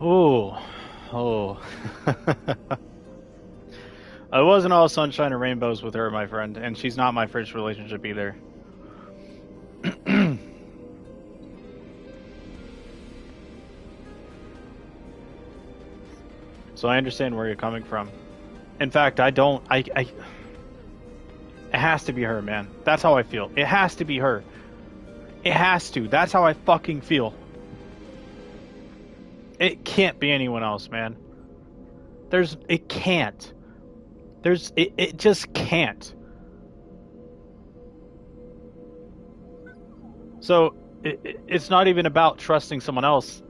oh. I wasn't all sunshine and rainbows with her, my friend, and she's not my first relationship either. So I understand where you're coming from. In fact, I don't. It has to be her, man. That's how I feel. It has to be her. It has to. That's how I fucking feel. It can't be anyone else, man. It can't. It just can't. So, it's not even about trusting someone else.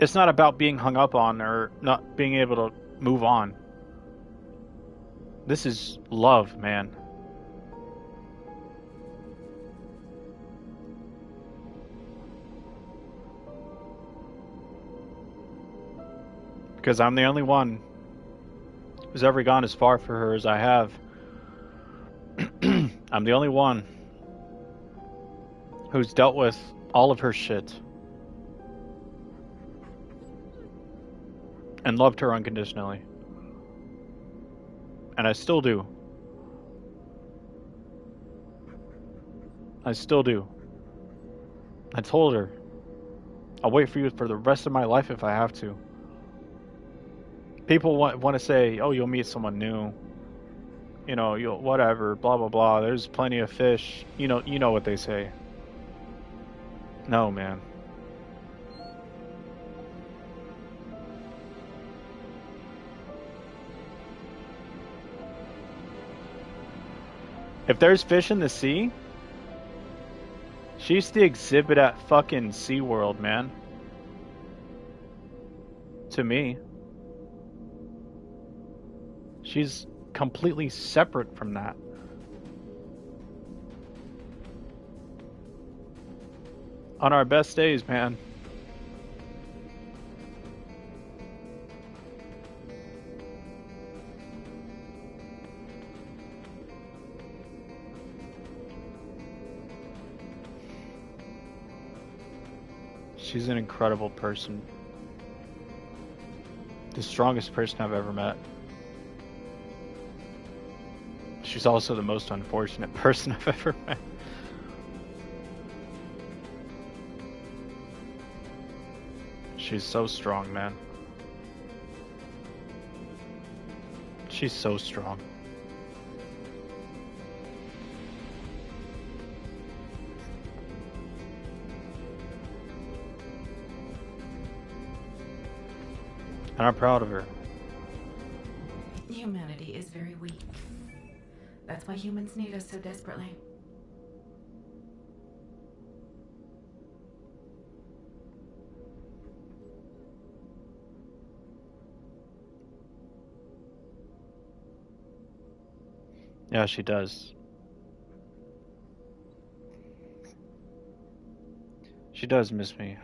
It's not about being hung up on or not being able to move on. This is love, man. Because I'm the only one who's ever gone as far for her as I have. I'm the only one who's dealt with all of her shit and loved her unconditionally. And I still do. I still do. I told her, I'll wait for you for the rest of my life if I have to. People want to say, oh, you'll meet someone new. You know, you'll whatever, blah blah blah. There's plenty of fish. You know what they say. No, man. If there's fish in the sea, she used to exhibit at fucking SeaWorld, man. To me. She's completely separate from that. On our best days, man. She's an incredible person. The strongest person I've ever met. She's also the most unfortunate person I've ever met. She's so strong, man. She's so strong. And I'm proud of her. Humanity is very weak. That's why humans need us so desperately. Yeah, she does. She does miss me.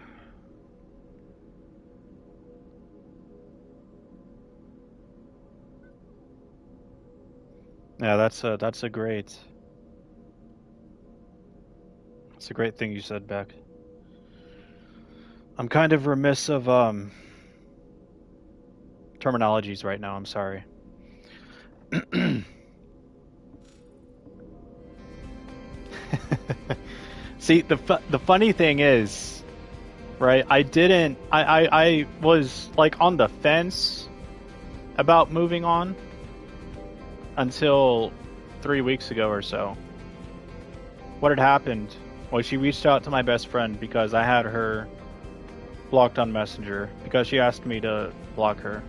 Yeah, that's a great thing you said, Beck. I'm kind of remiss of terminologies right now, I'm sorry. See, the funny thing is, right, I was like on the fence about moving on until 3 weeks ago or so. What had happened was she reached out to my best friend because I had her blocked on Messenger because she asked me to block her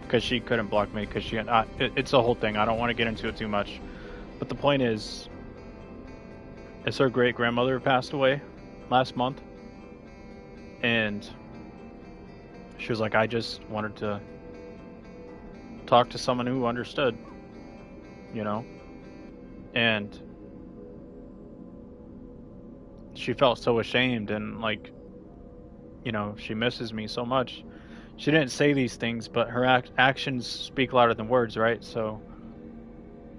because she couldn't block me because it's a whole thing. I don't want to get into it too much, but the point is her great grandmother passed away last month, and she was like, I just wanted to talk to someone who understood, you know, and she felt so ashamed and like, you know, she misses me so much. She didn't say these things, but her actions speak louder than words, right? So,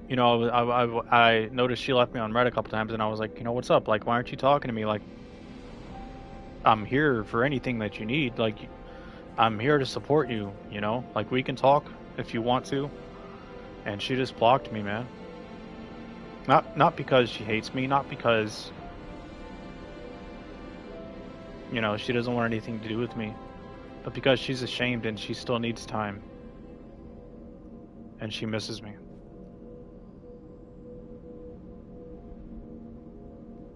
you know, I noticed she left me on red a couple times, and I was like, you know, what's up? Like, why aren't you talking to me? Like, I'm here for anything that you need. Like, I'm here to support you, you know? Like, we can talk if you want to. And she just blocked me, man. Not because she hates me, not because, you know, she doesn't want anything to do with me, but because she's ashamed and she still needs time. And she misses me.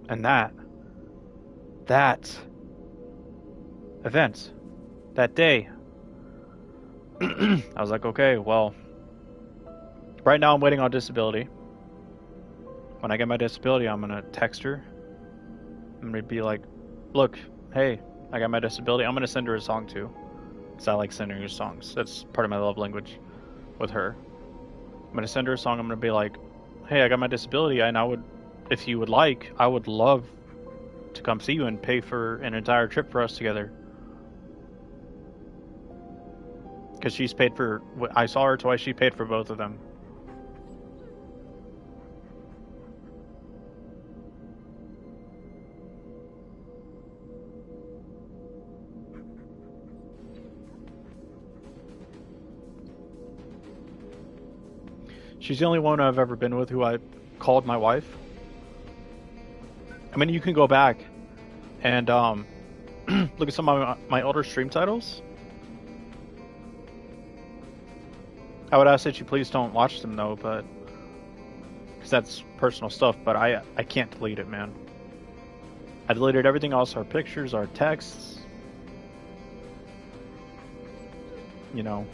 And that event, that day, I was like, okay, well, right now I'm waiting on disability. When I get my disability, I'm gonna text her. I'm gonna be like, look, hey, I got my disability. I'm gonna send her a song too, because I like sending her songs. That's part of my love language with her. I'm gonna send her a song. I'm gonna be like, hey, I got my disability, and if you would like, I would love to come see you and pay for an entire trip for us together. Because she's paid for, I saw her twice, she paid for both of them. She's the only one I've ever been with who I called my wife. I mean, you can go back and look at some of my older stream titles. I would ask that you please don't watch them though, but because that's personal stuff. But I can't delete it, man. I deleted everything else: our pictures, our texts, you know.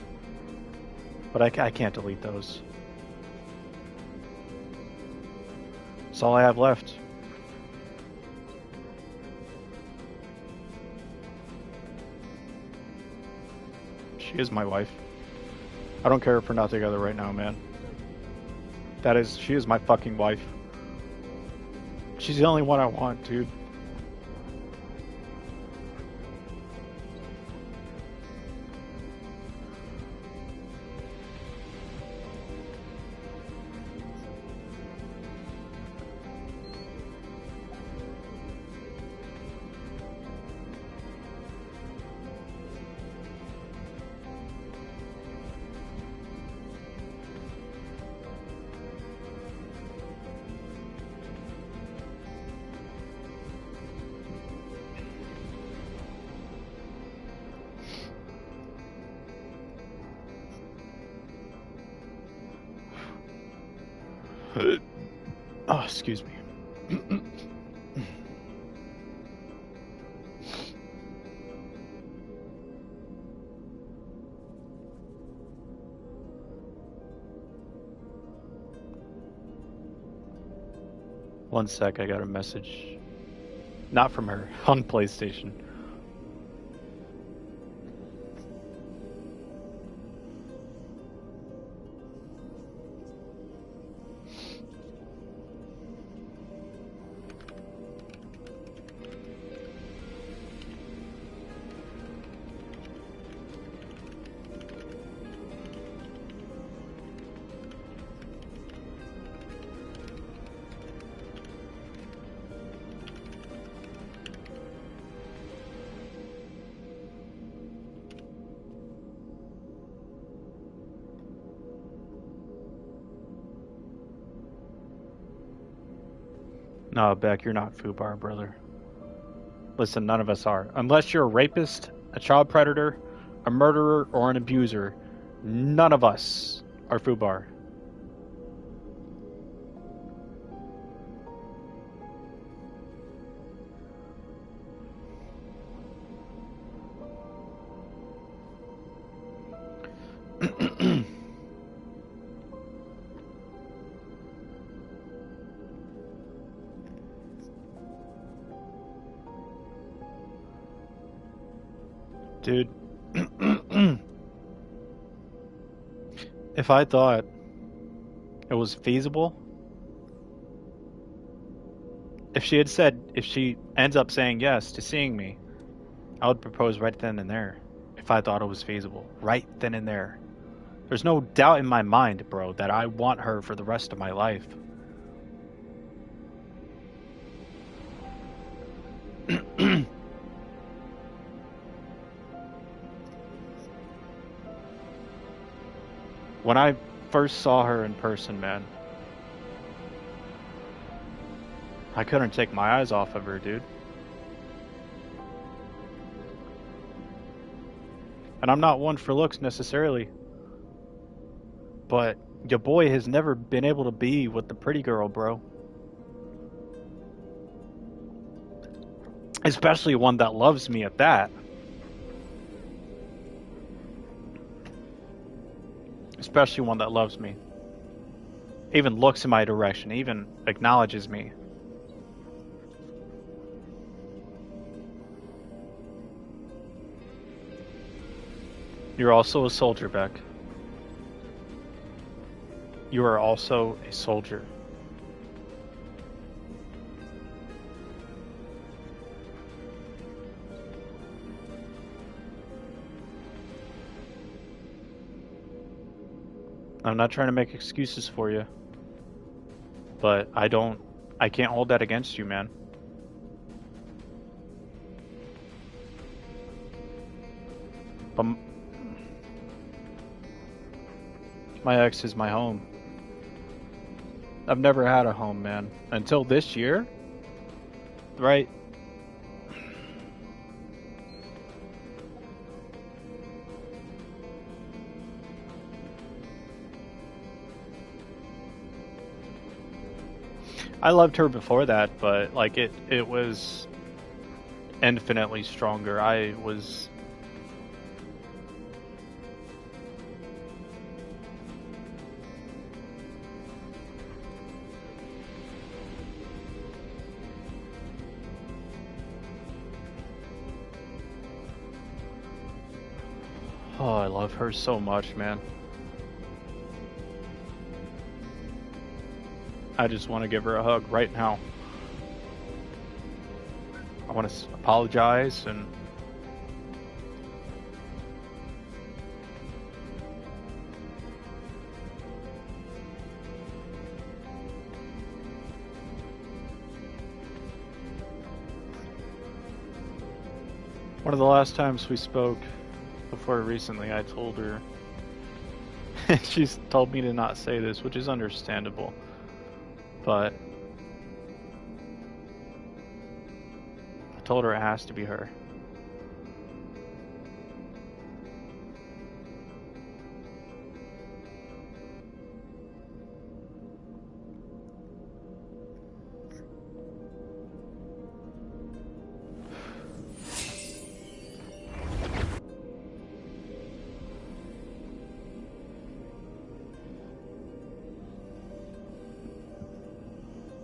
But I can't delete those. That's all I have left. She is my wife. I don't care if we're not together right now, man. She is my fucking wife. She's the only one I want, dude. Oh, excuse me. One sec, I got a message. Not from her, on PlayStation. No, Beck, you're not FUBAR, brother. Listen, none of us are. Unless you're a rapist, a child predator, a murderer, or an abuser, none of us are FUBAR. Dude, if I thought it was feasible, if she ends up saying yes to seeing me, I would propose right then and there. If I thought it was feasible, right then and there. There's no doubt in my mind, bro, that I want her for the rest of my life. When I first saw her in person, man, I couldn't take my eyes off of her, dude. And I'm not one for looks necessarily, but your boy has never been able to be with the pretty girl, bro. Especially one that loves me at that. Especially one that loves me. Even looks in my direction, even acknowledges me. You're also a soldier, Beck. You are also a soldier. I'm not trying to make excuses for you, but I can't hold that against you, man. But my ex is my home. I've never had a home, man. Until this year, right? I loved her before that, but like it was infinitely stronger. I was Oh, I love her so much, man. I just want to give her a hug right now. I want to apologize and one of the last times we spoke before recently, I told her, and she's told me to not say this, which is understandable, but I told her it has to be her.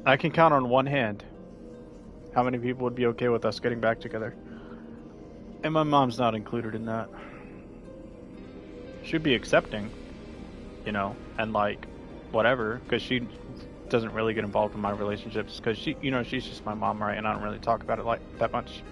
I can count on one hand how many people would be okay with us getting back together. And my mom's not included in that. She'd be accepting, you know, and like, whatever, because she doesn't really get involved in my relationships, because she, you know, she's just my mom, right, and I don't really talk about it like that much.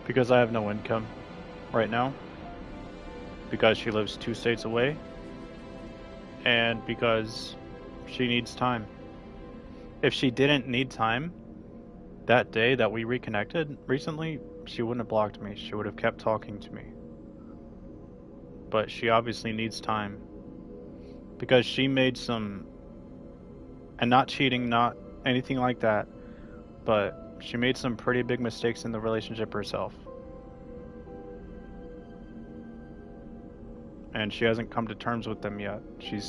Because I have no income right now, because she lives 2 states away, and because she needs time. If she didn't need time, that day that we reconnected recently, she wouldn't have blocked me. She would have kept talking to me. But she obviously needs time, because she made some, and not cheating, not anything like that, but she made some pretty big mistakes in the relationship herself. And she hasn't come to terms with them yet. She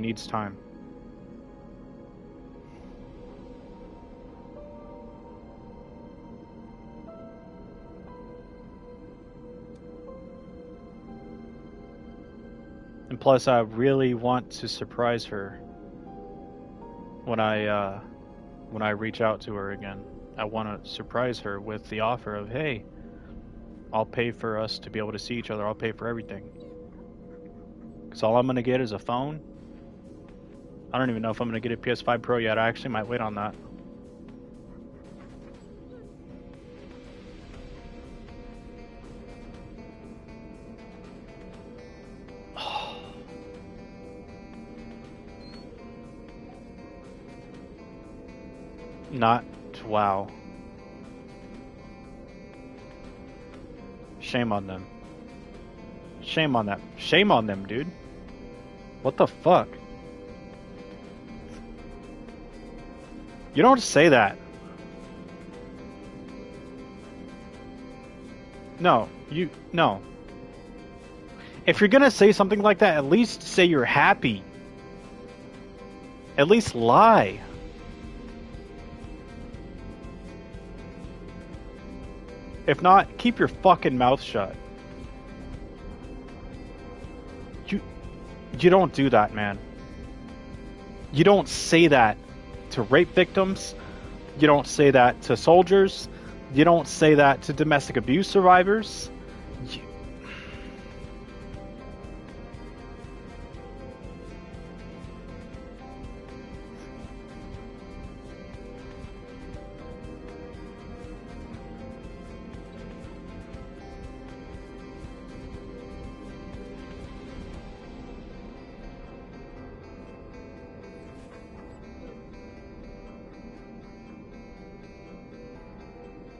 needs time. And plus, I really want to surprise her when I reach out to her again. I want to surprise her with the offer of, hey, I'll pay for us to be able to see each other. I'll pay for everything. Because all I'm going to get is a phone. I don't even know if I'm going to get a PS5 Pro yet. I actually might wait on that. Not, wow. Shame on them. Shame on that. Shame on them, dude. What the fuck? You don't say that. No, no. If you're gonna say something like that, at least say you're happy. At least lie. If not, keep your fucking mouth shut. You don't do that, man. You don't say that to rape victims. You don't say that to soldiers. You don't say that to domestic abuse survivors.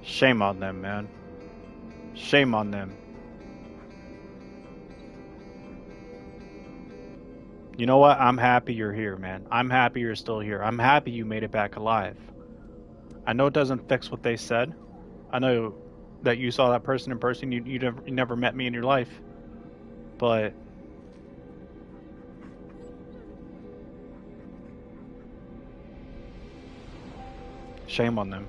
Shame on them, man. Shame on them. You know what? I'm happy you're here, man. I'm happy you're still here. I'm happy you made it back alive. I know it doesn't fix what they said. I know that you saw that person in person. You never met me in your life. But shame on them.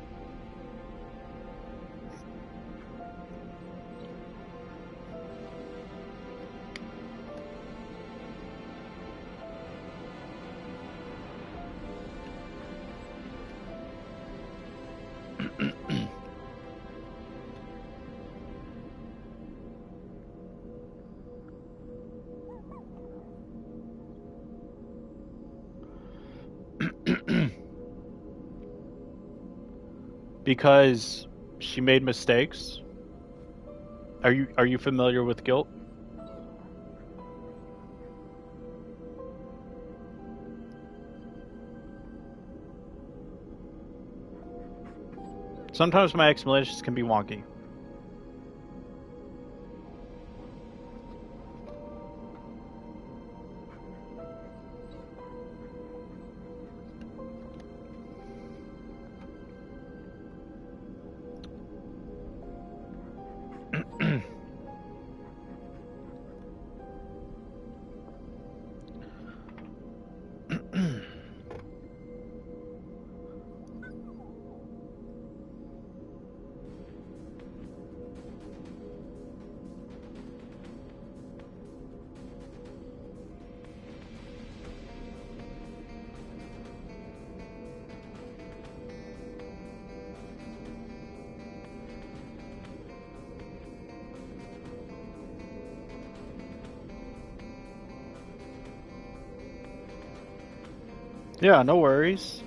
Because she made mistakes. Are you familiar with guilt? Sometimes my explanations can be wonky. Yeah, no worries.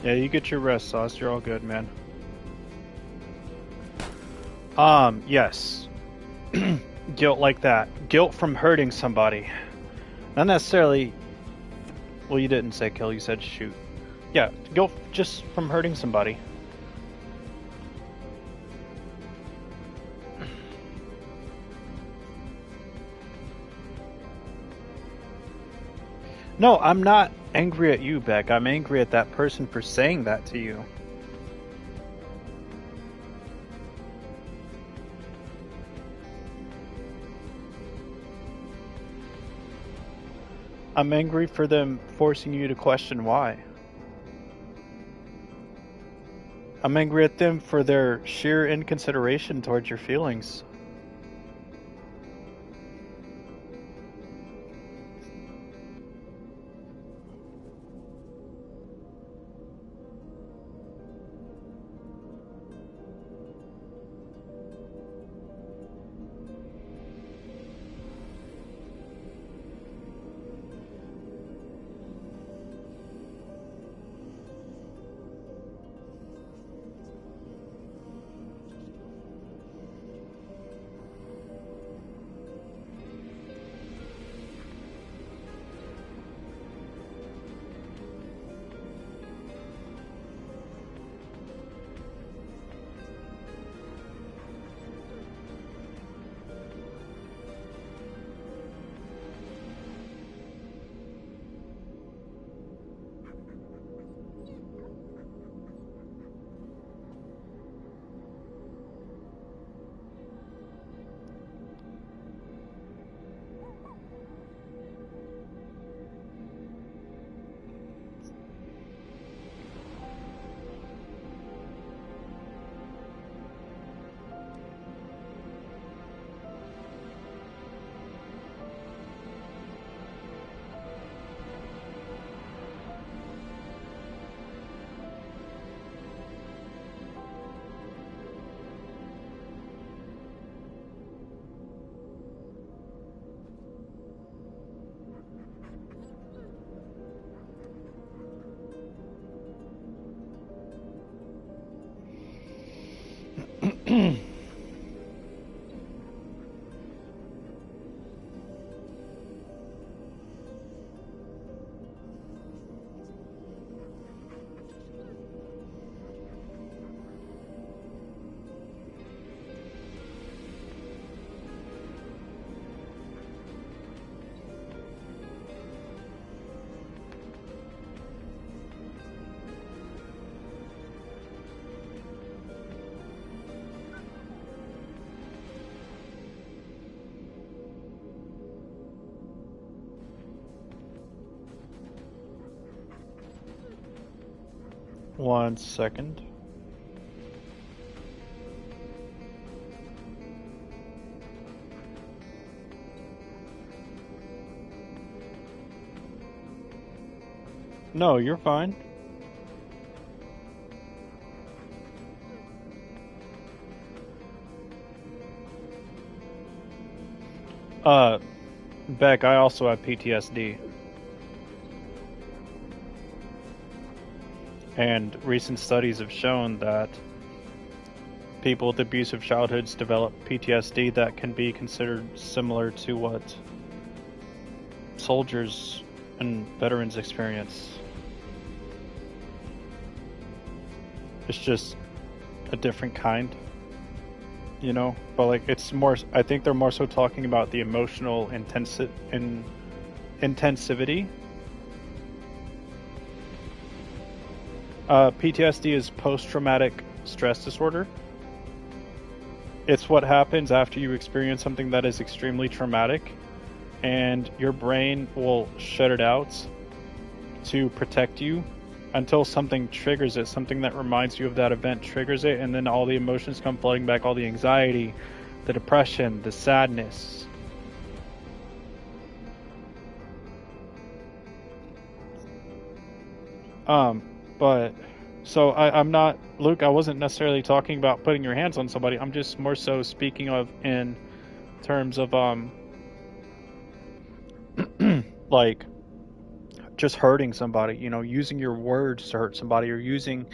Yeah, you get your rest, Sauce. You're all good, man. Yes. Guilt like that. Guilt from hurting somebody. Not necessarily... Well, you didn't say kill, you said shoot. Yeah, guilt just from hurting somebody. No, I'm not angry at you, Beck. I'm angry at that person for saying that to you. I'm angry for them forcing you to question why. I'm angry at them for their sheer inconsideration towards your feelings. One second. No, you're fine. Beck, I also have PTSD. And recent studies have shown that people with abusive childhoods develop PTSD that can be considered similar to what soldiers and veterans experience. It's just a different kind, you know? But like, it's more, I think they're more so talking about the emotional intensivity. PTSD is post-traumatic stress disorder. It's what happens after you experience something that is extremely traumatic, and your brain will shut it out to protect you until something triggers it, something that reminds you of that event triggers it, and then all the emotions come flooding back, all the anxiety, the depression, the sadness. But so I'm not, Luke, I wasn't necessarily talking about putting your hands on somebody. I'm just more so speaking of in terms of like just hurting somebody, you know, using your words to hurt somebody or using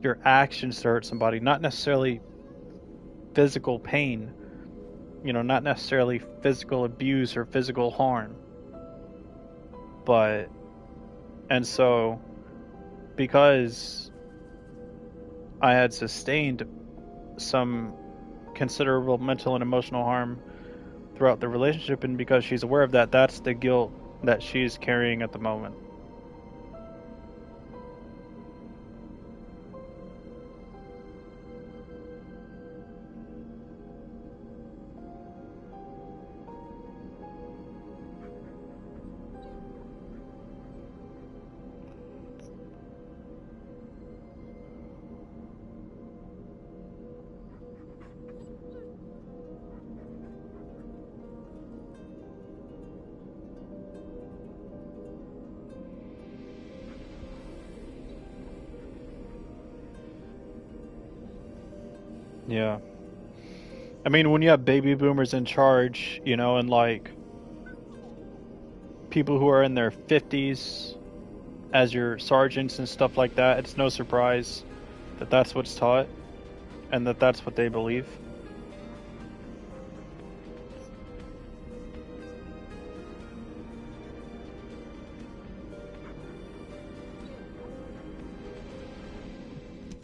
your actions to hurt somebody, not necessarily physical pain, you know, not necessarily physical abuse or physical harm. But, and so, because I had sustained some considerable mental and emotional harm throughout the relationship, and because she's aware of that, that's the guilt that she's carrying at the moment. Yeah. I mean, when you have baby boomers in charge, you know, and like people who are in their 50s as your sergeants and stuff like that, it's no surprise that that's what's taught and that that's what they believe.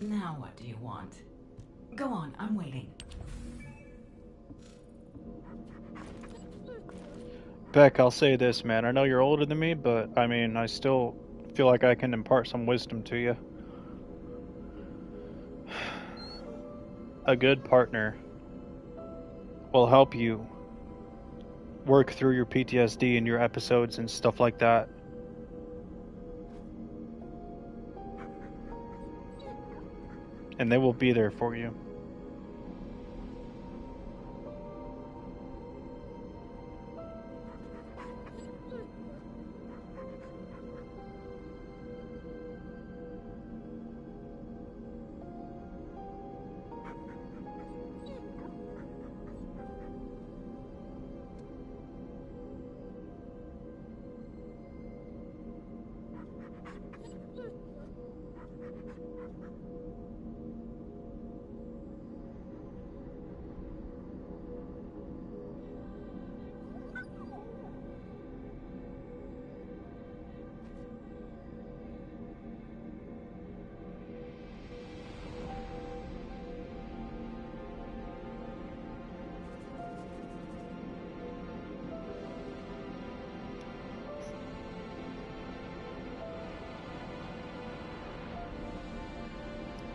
Now what do you want? Go on, I'm waiting. Beck, I'll say this, man. I know you're older than me, but I mean, I still feel like I can impart some wisdom to you. A good partner will help you work through your PTSD and your episodes and stuff like that. And they will be there for you.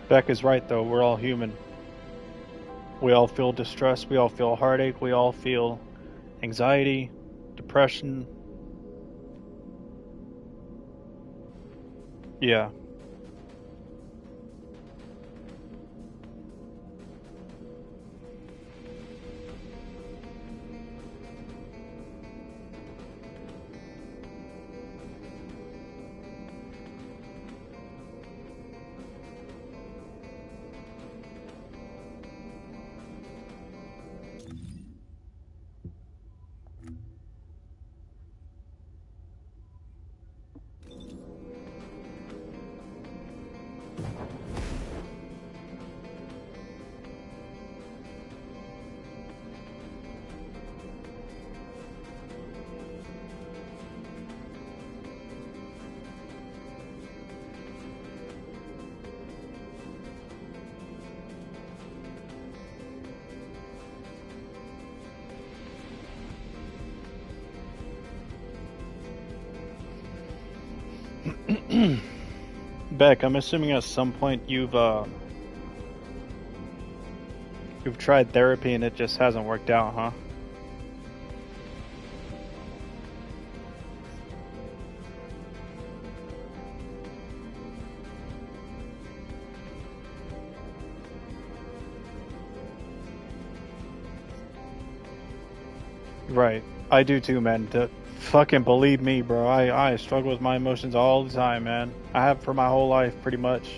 Beck is right, though. We're all human. We all feel distress. We all feel heartache. We all feel anxiety, depression. Yeah. Beck, I'm assuming at some point you've tried therapy and it just hasn't worked out, huh? Right. I do too, man. Fucking believe me, bro. I struggle with my emotions all the time, man. I have for my whole life, pretty much.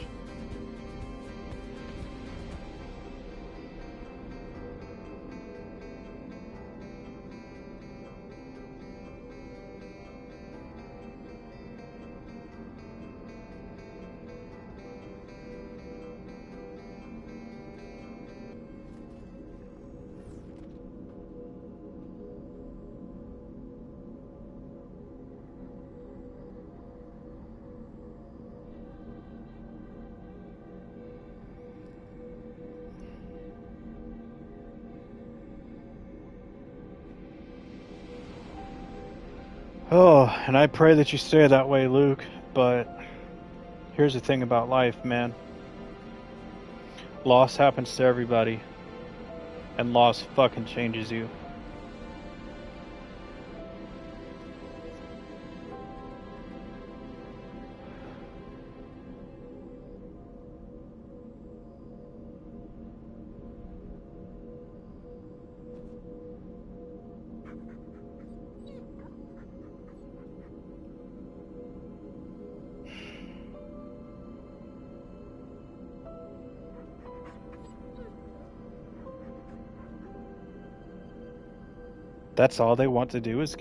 Oh, and I pray that you stay that way, Luke, but here's the thing about life, man. Loss happens to everybody, and loss fucking changes you. That's all they want to do is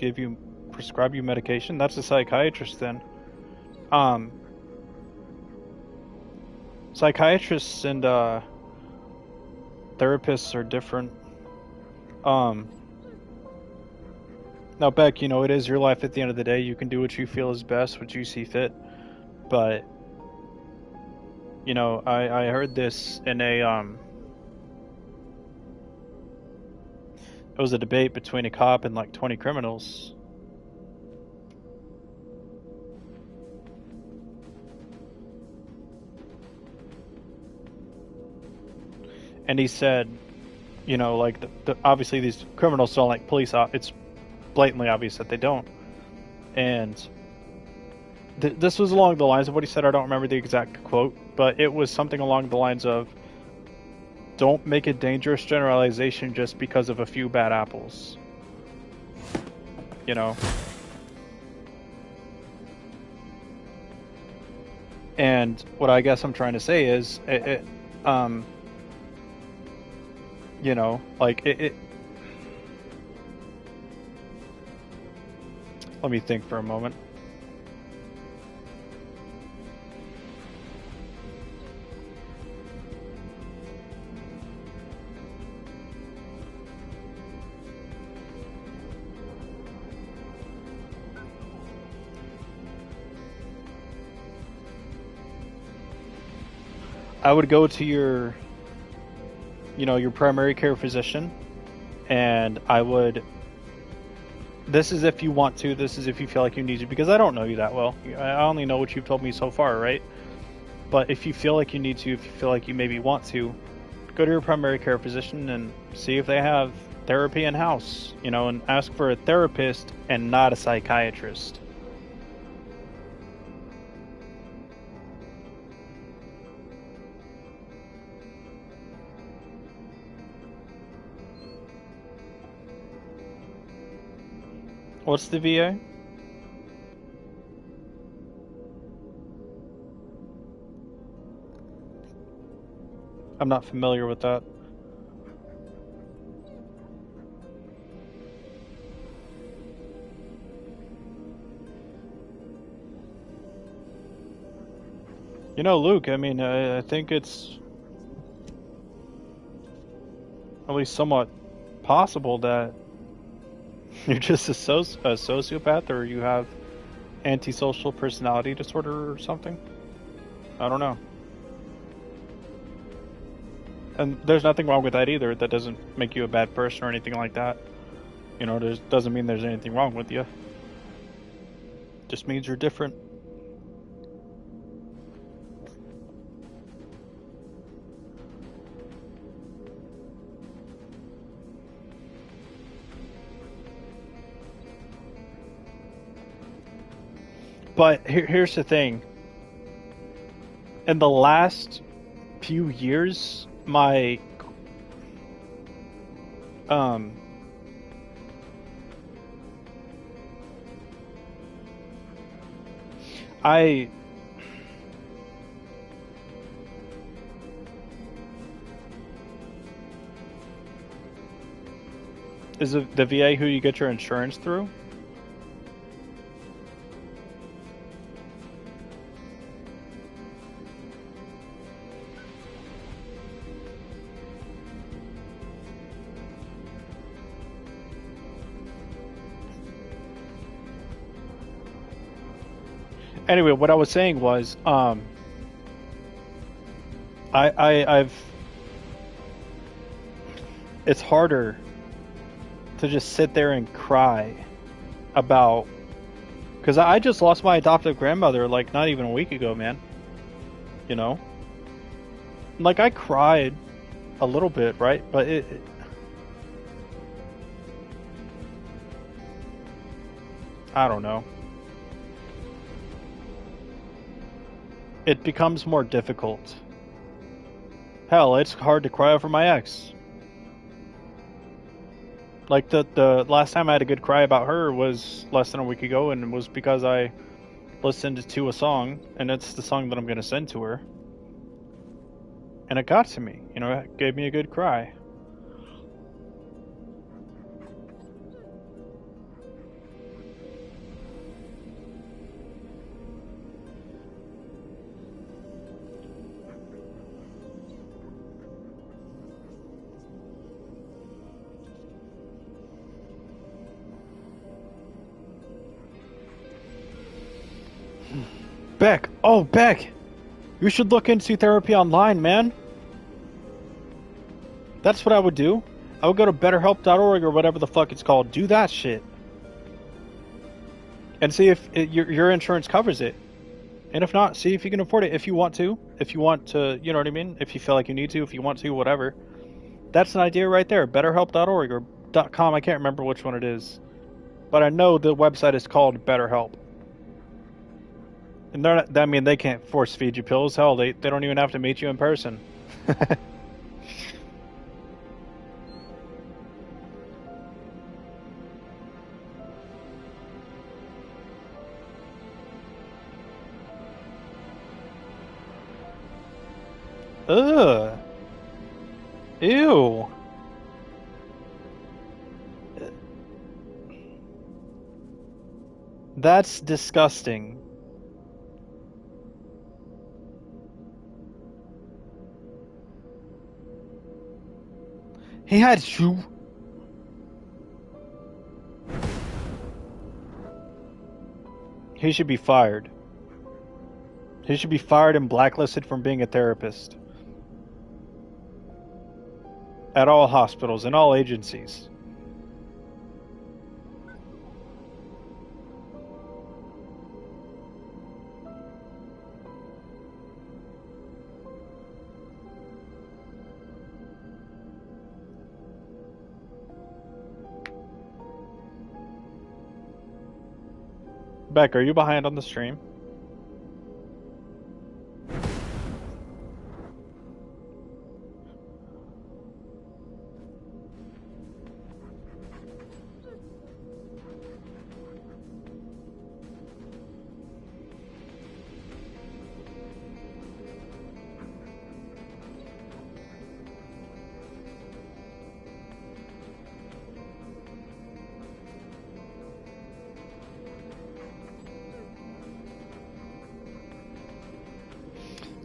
prescribe you medication? That's a psychiatrist then. Psychiatrists and therapists are different. Now, Beck, you know, it is your life at the end of the day. You can do what you feel is best, what you see fit. But, you know, I heard this in it was a debate between a cop and like 20 criminals. And he said, you know, like obviously these criminals don't like police. It's blatantly obvious that they don't. And this was along the lines of what he said. I don't remember the exact quote, but it was something along the lines of, don't make a dangerous generalization just because of a few bad apples. You know? And what I guess I'm trying to say is, you know, like let me think for a moment. I would go to your, you know, your primary care physician, and I would, this is if you want to, this is if you feel like you need to, because I don't know you that well. I only know what you've told me so far, right? But if you feel like you need to, if you feel like you maybe want to, go to your primary care physician and see if they have therapy in-house, you know, and ask for a therapist and not a psychiatrist. What's the VA? I'm not familiar with that. You know, Luke, I mean, I think it's at least somewhat possible that you're just a sociopath, or you have antisocial personality disorder or something. I don't know. And there's nothing wrong with that either. That doesn't make you a bad person or anything like that. You know, doesn't mean there's anything wrong with you. Just means you're different. But here's the thing. In the last few years, my I is it the VA who you get your insurance through? Anyway, what I was saying was, I've it's harder to just sit there and cry about, because I just lost my adoptive grandmother like not even a week ago, man. You know, like I cried a little bit, right? But I don't know. It becomes more difficult. Hell, it's hard to cry over my ex. Like the last time I had a good cry about her was less than a week ago, and it was because I listened to a song, and it's the song that I'm going to send to her. And it got to me, you know, it gave me a good cry. Beck! Oh, Beck! You should look into therapy online, man. That's what I would do. I would go to betterhelp.org or whatever the fuck it's called. Do that shit. And see if your insurance covers it. And if not, see if you can afford it. If you want to. If you want to, you know what I mean? If you feel like you need to, if you want to, whatever. That's an idea right there. Betterhelp.org or .com. I can't remember which one it is. But I know the website is called BetterHelp. And they're not, I mean, they can't force feed you pills. Hell, they don't even have to meet you in person. Ugh. Ew. That's disgusting. He had you. He should be fired. He should be fired and blacklisted from being a therapist. At all hospitals and all agencies. Beck, are you behind on the stream?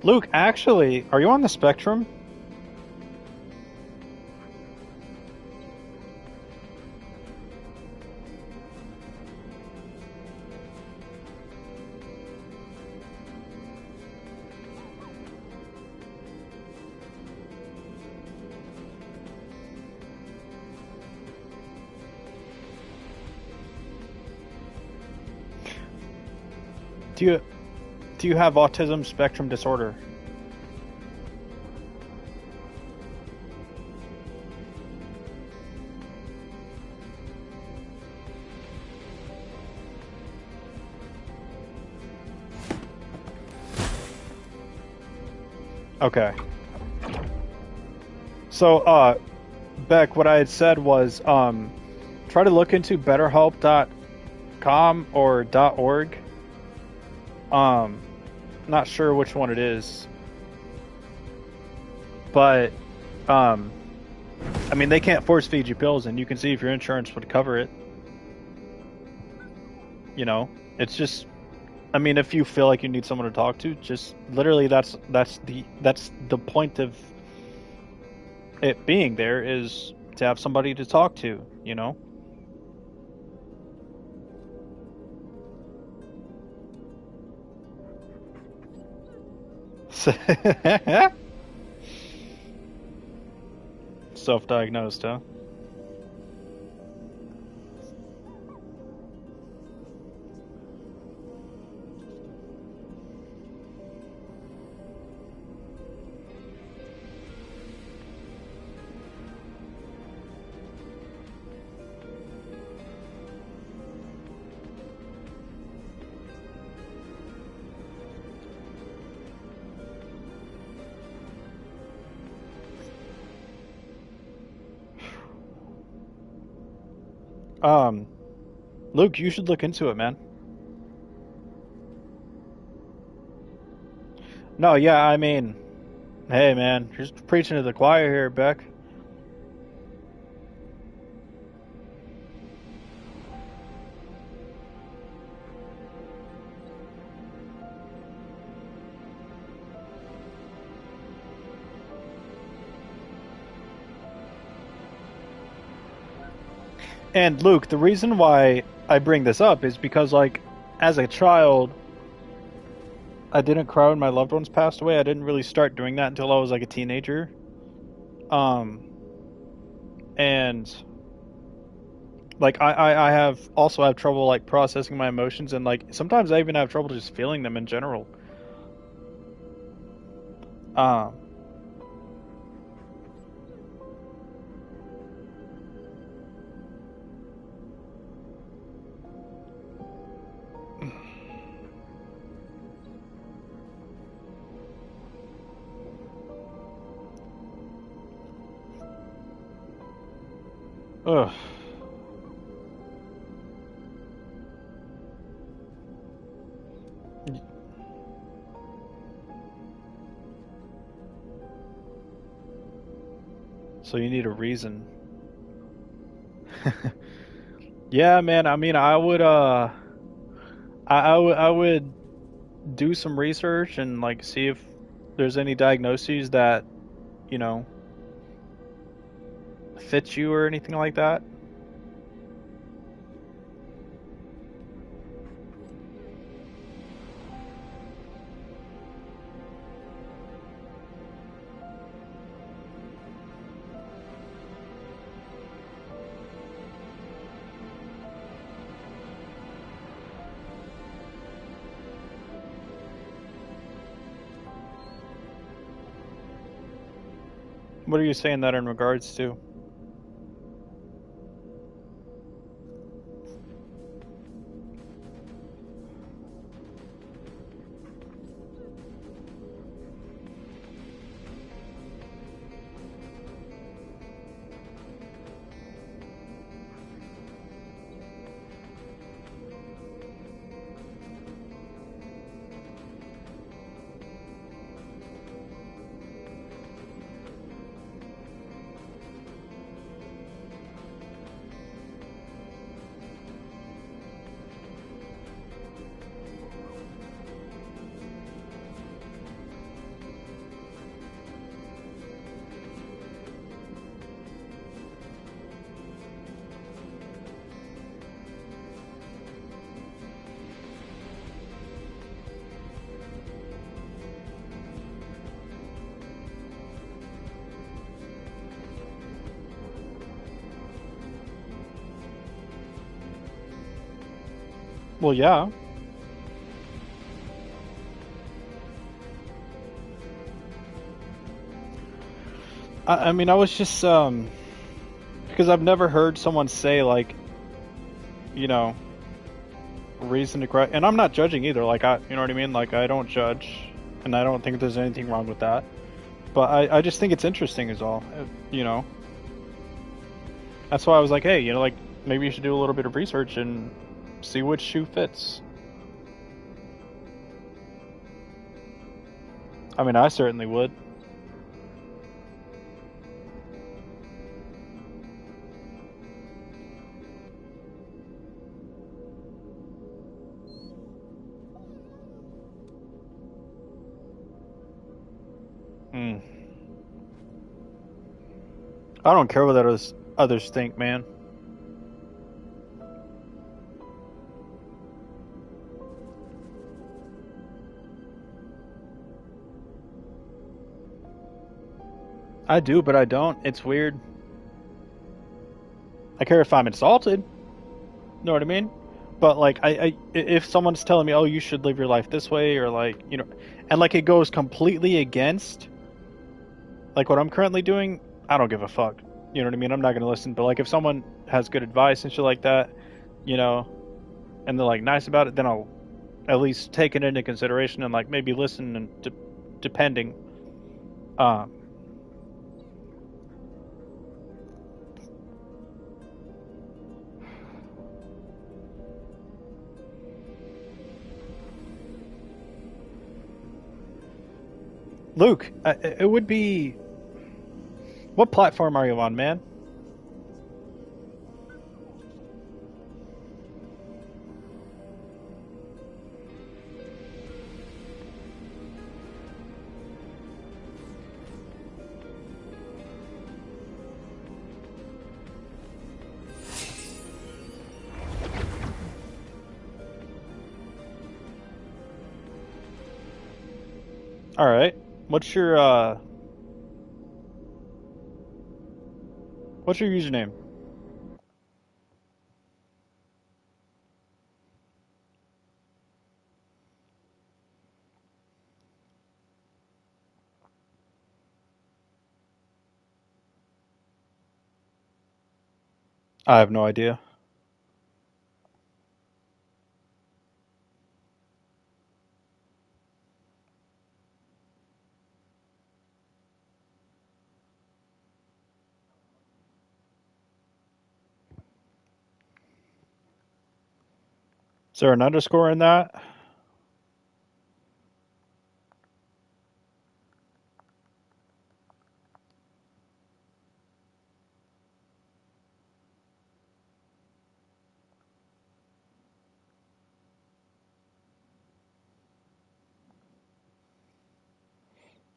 Luke, actually, are you on the spectrum? Do you have autism spectrum disorder? Okay. So, Beck, what I had said was, try to look into betterhelp.com or .org. Not sure which one it is, but I mean, they can't force feed you pills, and you can see if your insurance would cover it. You know, it's just, I mean, if you feel like you need someone to talk to, just literally that's the point of it being there, is to have somebody to talk to, you know? Self-diagnosed, huh? Luke, you should look into it, man. No, yeah, I mean, hey, man, you're just preaching to the choir here, Beck. And Luke, the reason why I bring this up is because, like, as a child, I didn't cry when my loved ones passed away. I didn't really start doing that until I was like a teenager. And like I have trouble like processing my emotions, and like sometimes I even have trouble just feeling them in general. Um, ugh. So you need a reason. Yeah, man. I mean, I would do some research and like see if there's any diagnoses that, you know, fit you or anything like that. What are you saying that in regards to? Well, yeah. I mean, I was just because I've never heard someone say like, you know, reason to cry, and I'm not judging either. Like you know what I mean? Like I don't judge, and I don't think there's anything wrong with that. But I just think it's interesting is all. You know, that's why I was like, hey, you know, like maybe you should do a little bit of research and see which shoe fits. I mean, I certainly would. Hmm. I don't care what others think, man. I do, but I don't. It's weird. I care if I'm insulted. Know what I mean? But like, if someone's telling me, "Oh, you should live your life this way," or like, you know, and like it goes completely against like what I'm currently doing, I don't give a fuck. You know what I mean? I'm not gonna listen. But like, if someone has good advice and shit like that, you know, and they're like nice about it, then I'll at least take it into consideration and like maybe listen and depending. Um, Luke, it would be. What platform are you on, man? All right. What's your what's your username? I have no idea. Is there an underscore in that?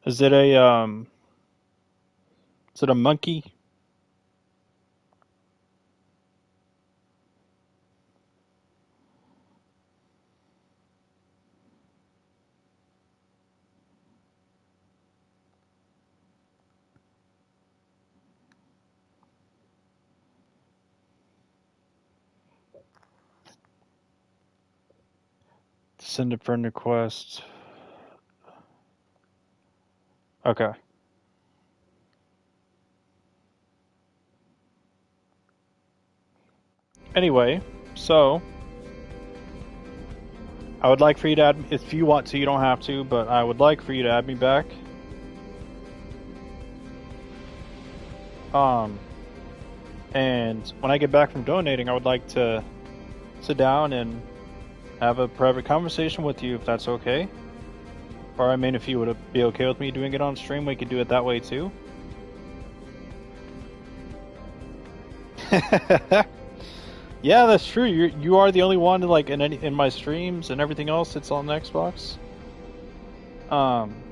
Is it a is it a monkey? Send a friend request. Okay. Anyway, so I would like for you to add, if you want to, you don't have to, but I would like for you to add me back. Um, and when I get back from donating, I would like to sit down and have a private conversation with you, if that's okay. Or I mean, if you would be okay with me doing it on stream, we could do it that way too. Yeah, that's true. You are the only one like in my streams and everything else. It's on Xbox. Um.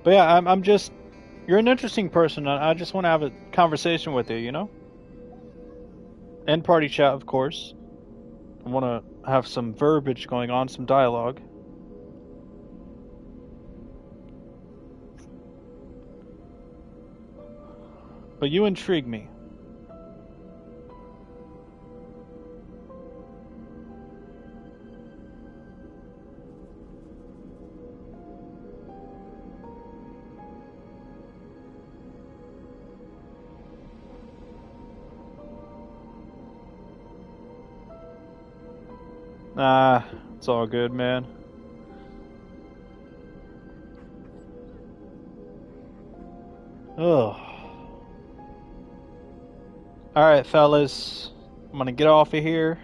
But yeah, I'm just. You're an interesting person. I just want to have a conversation with you. You know. And party chat, of course. I want to have some verbiage going on, some dialogue. But you intrigue me. Nah, it's all good, man. Ugh. Alright, fellas. I'm gonna get off of here.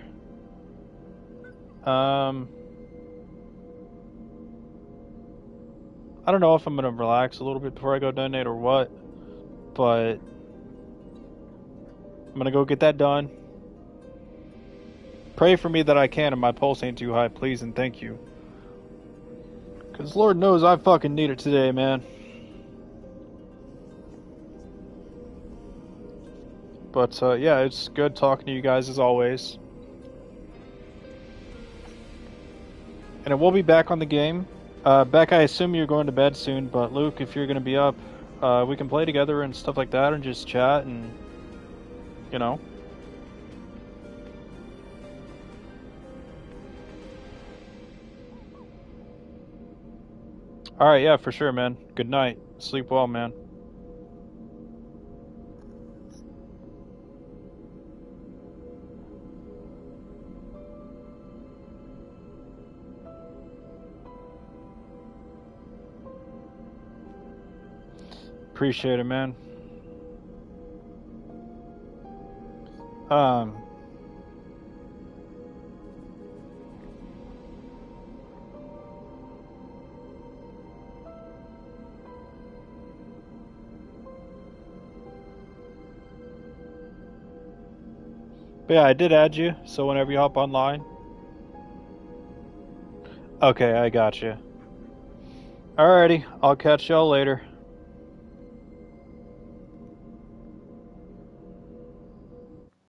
I don't know if I'm gonna relax a little bit before I go donate or what, but I'm gonna go get that done. Pray for me that I can and my pulse ain't too high, please and thank you. Cause Lord knows I fucking need it today, man. But yeah, it's good talking to you guys as always. And we'll be back on the game. Beck, I assume you're going to bed soon, but Luke, if you're going to be up, we can play together and stuff like that and just chat and, you know. Alright, yeah, for sure, man. Good night. Sleep well, man. Appreciate it, man. But yeah, I did add you, so whenever you hop online. Okay, I got you. Alrighty, I'll catch y'all later.